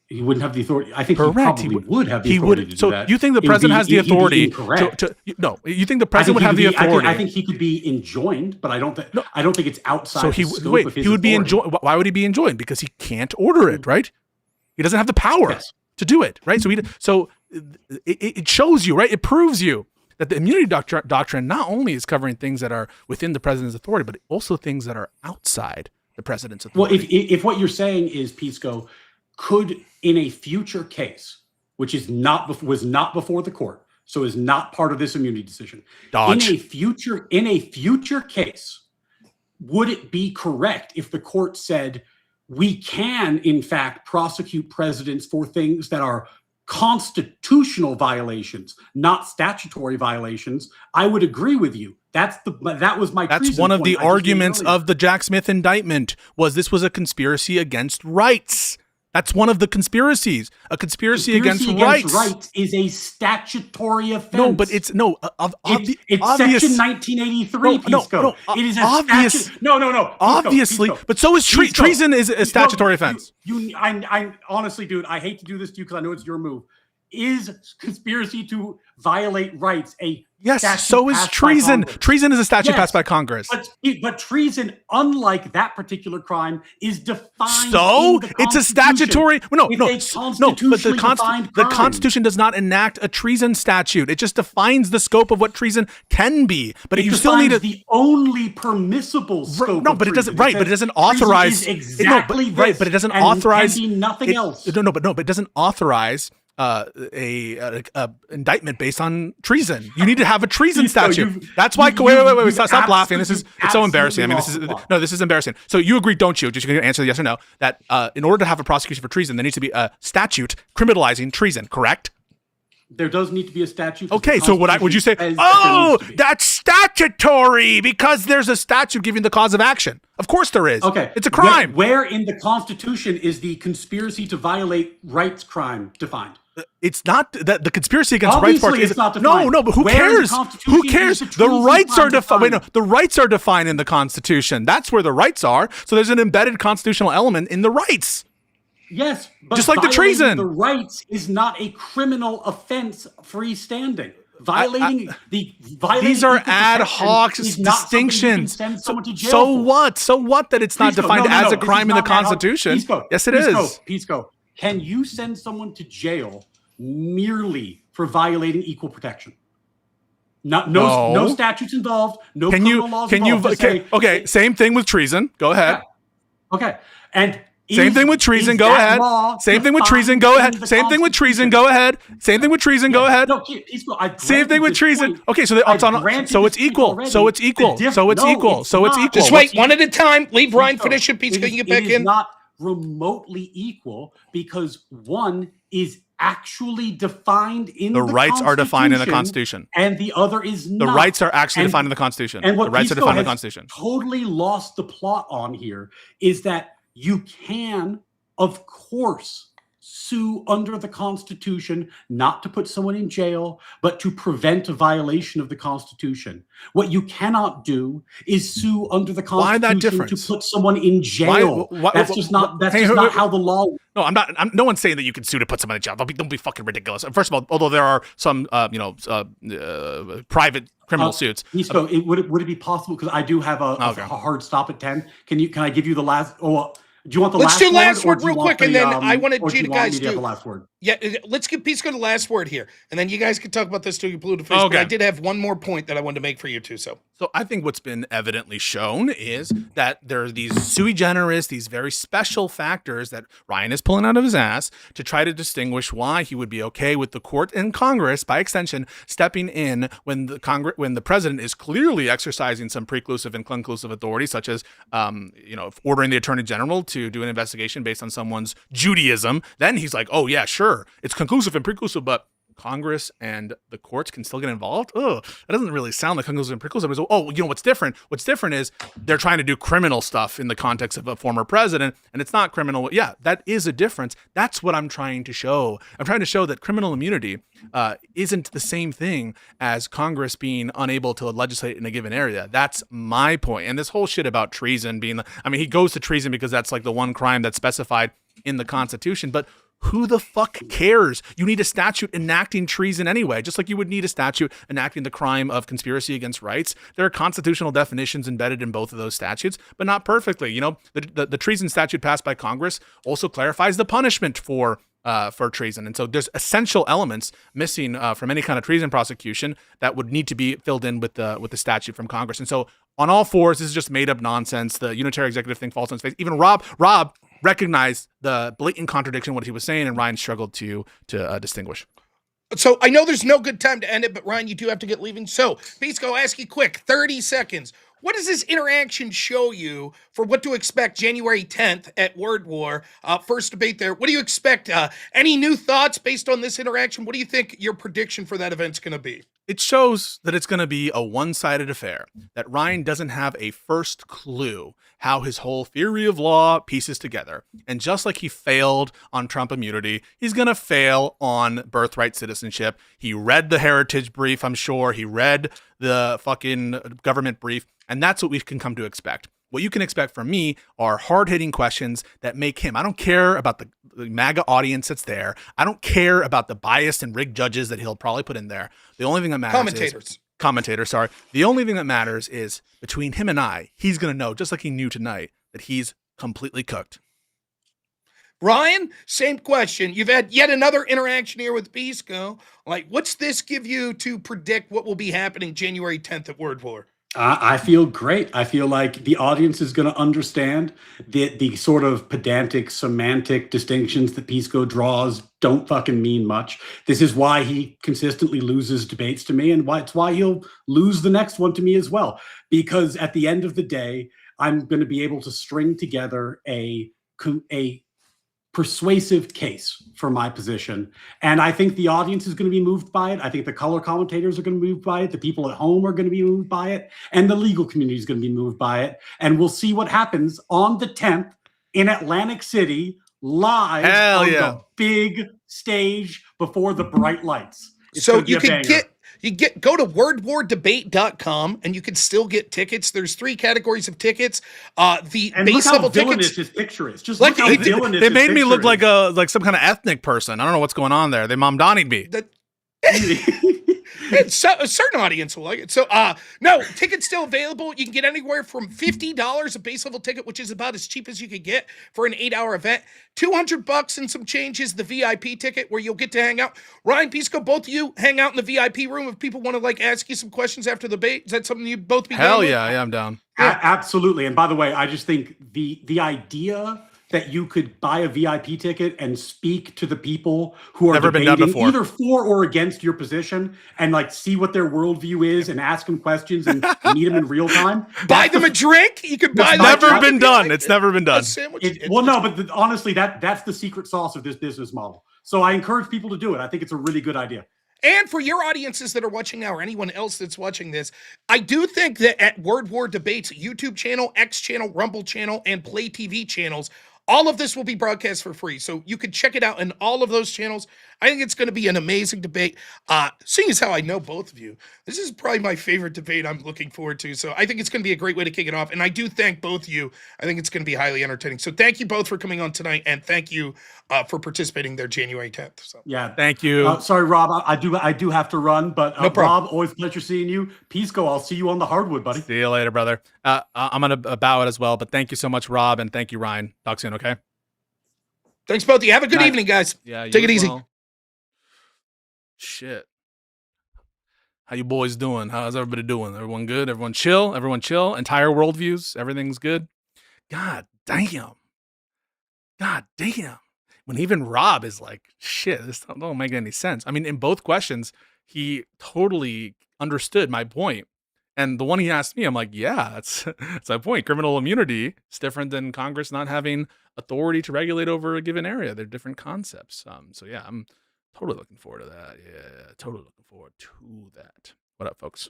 Speaker 3: He wouldn't have the authority. I think
Speaker 2: Correct.
Speaker 3: he probably would have the authority to do
Speaker 2: so
Speaker 3: that.
Speaker 2: you think the
Speaker 3: It would
Speaker 2: president
Speaker 3: be-
Speaker 2: has the
Speaker 3: he'd be
Speaker 2: authority
Speaker 3: incorrect.
Speaker 2: no, you think the
Speaker 3: I
Speaker 2: president
Speaker 3: think
Speaker 2: would
Speaker 3: he
Speaker 2: have the
Speaker 3: could be-
Speaker 2: authority?
Speaker 3: I think he could be enjoined, but I don't think. I don't think it's outside.
Speaker 2: So
Speaker 3: the scope
Speaker 2: wait,
Speaker 3: of his
Speaker 2: he would be
Speaker 3: authority.
Speaker 2: enjoined. Why would he be enjoined? Because he can't order it, right? He doesn't have the power
Speaker 3: Yes.
Speaker 2: to do it, right? So it shows you, right? It proves you that the immunity doctrine not only is covering things that are within the president's authority, but also things that are outside the president's
Speaker 3: Well,
Speaker 2: authority.
Speaker 3: if what you're saying is, Pisco, could in a future case, which was not before the court, so is not part of this immunity decision,
Speaker 2: Dodge.
Speaker 3: in a future case, would it be correct if the court said we can in fact prosecute presidents for things that are constitutional violations, not statutory violations? I would agree with you. That was my.
Speaker 2: That's
Speaker 3: treason
Speaker 2: one of
Speaker 3: point
Speaker 2: the
Speaker 3: I just made
Speaker 2: arguments
Speaker 3: earlier.
Speaker 2: of the Jack Smith indictment was this was a conspiracy against rights. That's one of the conspiracies. A conspiracy against rights.
Speaker 3: Is a statutory offense.
Speaker 2: No, but it's no.
Speaker 3: It's
Speaker 2: obvious.
Speaker 3: section 1983, Pisco. It is a
Speaker 2: obvious.
Speaker 3: statute. No. Pisco,
Speaker 2: Obviously,
Speaker 3: Pisco.
Speaker 2: but so is
Speaker 3: Pisco.
Speaker 2: treason is a statutory offense.
Speaker 3: I honestly, dude, I hate to do this to you because I know it's your move. Is conspiracy to violate rights a
Speaker 2: Yes,
Speaker 3: statute
Speaker 2: so is
Speaker 3: passed by
Speaker 2: treason.
Speaker 3: Congress?
Speaker 2: Treason is a statute
Speaker 3: Yes,
Speaker 2: passed by Congress.
Speaker 3: But treason, unlike that particular crime, is defined.
Speaker 2: So
Speaker 3: in the
Speaker 2: it's a
Speaker 3: Constitution.
Speaker 2: statutory. No,
Speaker 3: It's
Speaker 2: no,
Speaker 3: a
Speaker 2: no. But the
Speaker 3: constitutionally defined
Speaker 2: the
Speaker 3: crime.
Speaker 2: Constitution does not enact a treason statute. It just defines the scope of what treason can be. But
Speaker 3: It
Speaker 2: you still need
Speaker 3: defines the only permissible scope.
Speaker 2: no,
Speaker 3: of
Speaker 2: but it doesn't.
Speaker 3: treason.
Speaker 2: Right, but it doesn't
Speaker 3: treason
Speaker 2: authorize.
Speaker 3: is exactly
Speaker 2: no, but, right,
Speaker 3: this,
Speaker 2: but it doesn't
Speaker 3: and
Speaker 2: authorize.
Speaker 3: Can be nothing else.
Speaker 2: But it doesn't authorize a indictment based on treason. You need to have a treason
Speaker 3: Pisco,
Speaker 2: statute. That's why. Wait, stop laughing. This is
Speaker 3: you've
Speaker 2: it's so embarrassing. I mean,
Speaker 3: absolutely lost the plot.
Speaker 2: this is embarrassing. So you agree, don't you? Just going to answer yes or no. That in order to have a prosecution for treason, there needs to be a statute criminalizing treason. Correct?
Speaker 3: There does need to be a statute.
Speaker 2: Okay, so would you say,
Speaker 3: Constitution says
Speaker 2: oh,
Speaker 3: there needs to be.
Speaker 2: that's statutory because there's a statute giving the cause of action? Of course there is.
Speaker 3: Okay,
Speaker 2: It's a crime.
Speaker 3: Where in the Constitution is the conspiracy to violate rights crime defined?
Speaker 2: It's not that the conspiracy against rights part
Speaker 3: Obviously,
Speaker 2: is
Speaker 3: it's not
Speaker 2: no,
Speaker 3: defined.
Speaker 2: no, but who
Speaker 3: Where in the
Speaker 2: cares?
Speaker 3: Constitution
Speaker 2: Who
Speaker 3: is
Speaker 2: cares?
Speaker 3: the
Speaker 2: The
Speaker 3: treason
Speaker 2: rights are
Speaker 3: crime
Speaker 2: defined. Wait, no,
Speaker 3: defined?
Speaker 2: the rights are defined in the Constitution. That's where the rights are. So there's an embedded constitutional element in the rights.
Speaker 3: Yes, but
Speaker 2: Just like the
Speaker 3: violating
Speaker 2: treason.
Speaker 3: The rights is not a criminal offense freestanding. Violating
Speaker 2: These are
Speaker 3: equal
Speaker 2: ad
Speaker 3: protection
Speaker 2: hoc
Speaker 3: is not something you can
Speaker 2: distinctions.
Speaker 3: send someone to jail
Speaker 2: So
Speaker 3: for.
Speaker 2: what? So what that it's not
Speaker 3: Pisco,
Speaker 2: defined
Speaker 3: no,
Speaker 2: as a
Speaker 3: this
Speaker 2: crime
Speaker 3: is
Speaker 2: in the
Speaker 3: not ad hoc.
Speaker 2: Constitution?
Speaker 3: Pisco,
Speaker 2: Yes, it
Speaker 3: Pisco,
Speaker 2: is.
Speaker 3: Pisco, can you send someone to jail merely for violating equal protection? No statutes involved. No
Speaker 2: Can
Speaker 3: criminal
Speaker 2: you?
Speaker 3: laws
Speaker 2: Can you?
Speaker 3: involved. Just
Speaker 2: Okay.
Speaker 3: say,
Speaker 2: Okay. Same thing with treason. Go ahead.
Speaker 3: Okay, and
Speaker 2: Same thing with treason. Go ahead. Same thing with treason. Go ahead. Same thing with treason. Go ahead. Same thing with treason. Go ahead.
Speaker 3: No, Pisco, I've
Speaker 2: Same thing
Speaker 3: granted
Speaker 2: with
Speaker 3: this
Speaker 2: treason.
Speaker 3: point.
Speaker 2: Okay, so
Speaker 3: I've
Speaker 2: it's on.
Speaker 3: granted
Speaker 2: So
Speaker 3: this
Speaker 2: it's
Speaker 3: point
Speaker 2: equal.
Speaker 3: already.
Speaker 2: So it's equal. So it's
Speaker 3: No,
Speaker 2: equal. So it's
Speaker 3: not.
Speaker 2: equal.
Speaker 4: Just wait, one at a time. Leave Ryan finish it. Pisco,
Speaker 3: It
Speaker 4: you can
Speaker 3: is-
Speaker 4: get back
Speaker 3: it is
Speaker 4: in.
Speaker 3: not remotely equal because one is actually defined in
Speaker 2: The rights are defined in the Constitution.
Speaker 3: and the other is
Speaker 2: The
Speaker 3: not.
Speaker 2: rights are actually
Speaker 3: And-
Speaker 2: defined in the Constitution.
Speaker 3: And what
Speaker 2: The rights are
Speaker 3: Pisco
Speaker 2: defined in the
Speaker 3: has
Speaker 2: Constitution.
Speaker 3: totally lost the plot on here is that you can, of course, sue under the Constitution, not to put someone in jail, but to prevent a violation of the Constitution. What you cannot do is sue under the
Speaker 2: Why that
Speaker 3: Constitution to
Speaker 2: difference?
Speaker 3: put someone in jail. That's just not how the law.
Speaker 2: No, I'm not. No one's saying that you can sue to put someone in jail. Don't be fucking ridiculous. First of all, although there are some, private criminal suits.
Speaker 3: Pisco, would it be possible? Because I do have a hard stop at 10. Can I give you the last? Oh, do you want the
Speaker 4: Let's
Speaker 3: last
Speaker 4: do
Speaker 3: word?
Speaker 4: last
Speaker 3: or
Speaker 4: word
Speaker 3: do you
Speaker 4: real
Speaker 3: want
Speaker 4: quick, and
Speaker 3: the,
Speaker 4: then I wanted
Speaker 3: or do
Speaker 4: you
Speaker 3: want
Speaker 4: guys
Speaker 3: me to have
Speaker 4: to-
Speaker 3: the last word.
Speaker 4: Yeah, let's give Pisco the last word here, and then you guys can talk about this till you blew the face. But
Speaker 2: Okay.
Speaker 4: I did have one more point that I wanted to make for you too. So
Speaker 2: So I think what's been evidently shown is that there are these sui generis, these very special factors that Ryan is pulling out of his ass to try to distinguish why he would be okay with the court and Congress, by extension, stepping in when the president is clearly exercising some preclusive and conclusive authority, such as ordering the attorney general to do an investigation based on someone's Judaism. Then he's like, oh yeah, sure, it's conclusive and preclusive, but Congress and the courts can still get involved. Oh, that doesn't really sound like conclusive and preclusive. Oh, you know what's different? What's different is they're trying to do criminal stuff in the context of a former president, and it's not criminal. Yeah, that is a difference. That's what I'm trying to show. I'm trying to show that criminal immunity isn't the same thing as Congress being unable to legislate in a given area. That's my point. And this whole shit about treason being, he goes to treason because that's like the one crime that's specified in the Constitution, but Who the fuck cares? You need a statute enacting treason anyway, just like you would need a statute enacting the crime of conspiracy against rights. There are constitutional definitions embedded in both of those statutes, but not perfectly. You know, the treason statute passed by Congress also clarifies the punishment for treason. And so there's essential elements missing from any kind of treason prosecution that would need to be filled in with the statute from Congress. And so on all fours, this is just made up nonsense. The unitary executive thing falls on its face. Even Rob recognized the blatant contradiction in what he was saying, and Ryan struggled to distinguish.
Speaker 4: So I know there's no good time to end it, but Ryan, you do have to get leaving. So Pisco, I'll ask you quick, 30 seconds. What does this interaction show you for what to expect January 10th at Word War? First debate there. What do you expect? Any new thoughts based on this interaction? What do you think your prediction for that event's going to be?
Speaker 2: It shows that it's going to be a one-sided affair, that Ryan doesn't have a first clue how his whole theory of law pieces together. And just like he failed on Trump immunity, he's going to fail on birthright citizenship. He read the heritage brief, I'm sure. He read the fucking government brief. And that's what we can come to expect. What you can expect from me are hard-hitting questions that make him. I don't care about the MAGA audience that's there. I don't care about the biased and rigged judges that he'll probably put in there. The only thing that matters commentators, sorry. The only thing that matters is between him and I, he's going to know, just like he knew tonight, that he's completely cooked.
Speaker 4: Ryan, same question. You've had yet another interaction here with Pisco. Like, what's this give you to predict what will be happening January 10th at Word War?
Speaker 3: I feel great. I feel like the audience is going to understand the sort of pedantic semantic distinctions that Pisco draws don't fucking mean much. This is why he consistently loses debates to me, and it's why he'll lose the next one to me as well. Because at the end of the day, I'm going to be able to string together a persuasive case for my position. And I think the audience is going to be moved by it. I think the color commentators are going to be moved by it. The people at home are going to be moved by it. And the legal community is going to be moved by it. And we'll see what happens on the 10th in Atlantic City, live on the big stage before the bright lights.
Speaker 4: So you can go to wordwardebate.com and you can still get tickets. There's 3 categories of tickets. The base level tickets.
Speaker 3: His picture is just
Speaker 2: like how villainous. They made me look like some kind of ethnic person. I don't know what's going on there. They Mamdani'd me.
Speaker 4: A certain audience will like it. So, no, tickets still available. You can get anywhere from $50 a base level ticket, which is about as cheap as you could get for an 8-hour event. $200 and some change is the VIP ticket where you'll get to hang out. Ryan, Pisco, both of you hang out in the VIP room if people want to like ask you some questions after the debate. Is that something you'd both be doing?
Speaker 2: Hell yeah, I'm down.
Speaker 3: Absolutely. And by the way, I just think the idea that you could buy a VIP ticket and speak to the people who are
Speaker 2: never been done before,
Speaker 3: either for or against your position, and like see what their worldview is and ask them questions and meet them in real time.
Speaker 4: Buy them a drink. You could buy.
Speaker 2: It's never been done. It's never been done.
Speaker 3: Honestly, that's the secret sauce of this business model. So I encourage people to do it. I think it's a really good idea.
Speaker 4: And for your audiences that are watching now or anyone else that's watching this, I do think that at Word War Debates YouTube channel, X channel, Rumble channel, and Play TV channels, all of this will be broadcast for free. So you can check it out in all of those channels. I think it's going to be an amazing debate. Seeing as how I know both of you, this is probably my favorite debate I'm looking forward to. So I think it's going to be a great way to kick it off. And I do thank both of you. I think it's going to be highly entertaining. So thank you both for coming on tonight. And thank you for participating there January 10th. So
Speaker 3: yeah,
Speaker 2: thank you.
Speaker 3: Sorry, Rob, I do have to run, but
Speaker 4: no problem.
Speaker 3: Rob, always a pleasure seeing you. Pisco, I'll see you on the hardwood, buddy.
Speaker 2: See you later, brother. I'm going to bow it as well, but thank you so much, Rob. And thank you, Ryan. Talk soon. Okay.
Speaker 4: Thanks, both of you. Have a good evening, guys.
Speaker 2: Yeah,
Speaker 4: take it easy.
Speaker 2: Well. Shit. How you boys doing? How's everybody doing? Everyone good? Everyone chill? Everyone chill? Entire worldviews? Everything's good? God damn. God damn. When even Rob is like, shit, this don't make any sense. I mean, in both questions, he totally understood my point. And the one he asked me, I'm like, yeah, that's my point. Criminal immunity is different than Congress not having authority to regulate over a given area. They're different concepts. So yeah, I'm totally looking forward to that. Yeah, totally looking forward to that. What up, folks?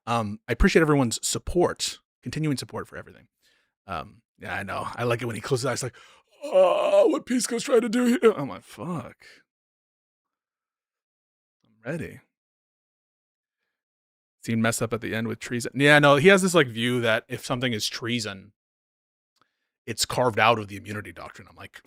Speaker 2: I appreciate everyone's support, continuing support for everything. Yeah, I know. I like it when he closes his eyes like, oh, what Pisco's trying to do here? I'm like, fuck. I'm ready. Seen mess up at the end with treason. Yeah, no, he has this like view that if something is treason, it's carved out of the immunity doctrine. I'm like,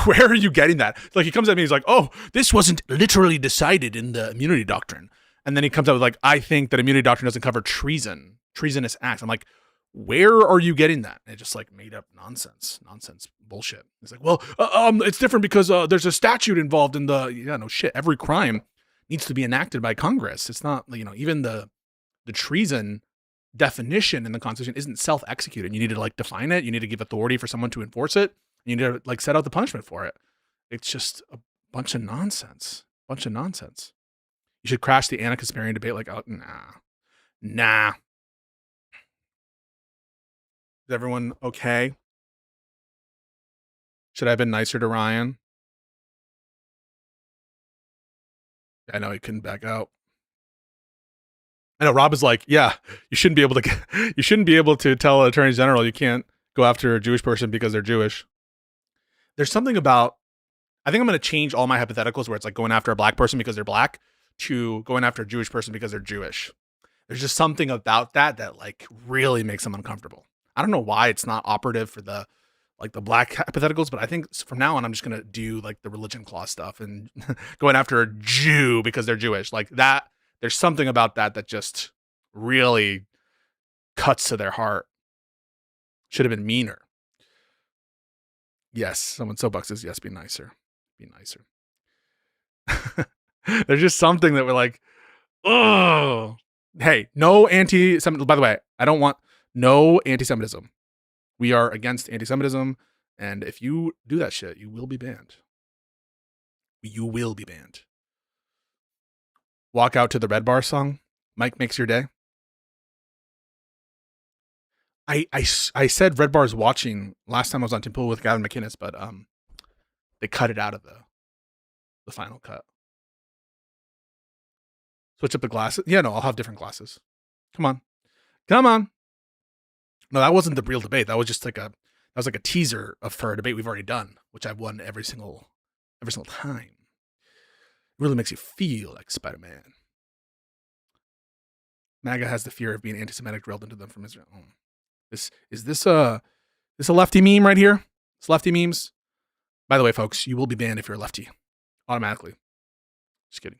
Speaker 2: Where are you getting that? Like he comes at me, he's like, oh, this wasn't literally decided in the immunity doctrine. And then he comes out with like, I think that immunity doctrine doesn't cover treasonous acts. I'm like, where are you getting that? And it just like made up nonsense bullshit. It's like, well, it's different because there's a statute involved in no shit. Every crime needs to be enacted by Congress. It's not, even the treason definition in the Constitution isn't self-executed. You need to like define it. You need to give authority for someone to enforce it. You need to like set out the punishment for it. It's just a bunch of nonsense. You should crash the Anna-Kasparian debate like, oh, nah. Is everyone okay? Should I have been nicer to Ryan? I know he couldn't back out. I know Rob is like, yeah, you shouldn't be able to tell an attorney general you can't go after a Jewish person because they're Jewish. There's something about, I think I'm going to change all my hypotheticals where it's like going after a black person because they're black to going after a Jewish person because they're Jewish. There's just something about that like really makes them uncomfortable. I don't know why it's not operative for the black hypotheticals, but I think from now on I'm just going to do like the religion clause stuff and going after a Jew because they're Jewish. Like that, there's something about that just really cuts to their heart. Should have been meaner. Yes, someone soapbox says yes, be nicer. There's just something that we're like, oh, hey, no anti-Semitism. By the way, I don't want no anti-Semitism. We are against anti-Semitism, and if you do that shit, you will be banned. Walk out to the Red Bar song. Mike makes your day. I said Red Bar's watching last time I was on Tim Pool with Gavin McInnes, but they cut it out of the final cut. Switch up the glasses. Yeah, no, I'll have different glasses. Come on. No, that wasn't the real debate. That was just like a teaser for a debate we've already done, which I've won every single time. It really makes you feel like Spider-Man. MAGA has the fear of being anti-Semitic drilled into them from Israel. Is this a lefty meme right here? It's lefty memes. By the way, folks, you will be banned if you're a lefty automatically. Just kidding.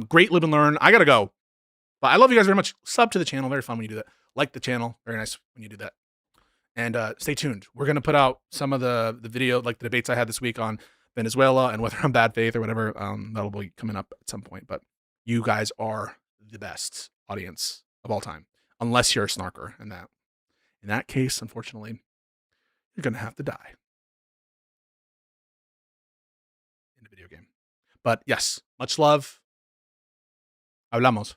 Speaker 2: Great live and learn. I gotta go, but I love you guys very much. Sub to the channel. Very fun when you do that. Like the channel. Very nice when you do that. And stay tuned. We're gonna put out some of the video, like the debates I had this week on Venezuela and whether I'm bad faith or whatever. That'll be coming up at some point. But you guys are the best audience of all time, unless you're a snarker. And in that case, unfortunately, you're gonna have to die in a video game. But yes, much love. Hablamos.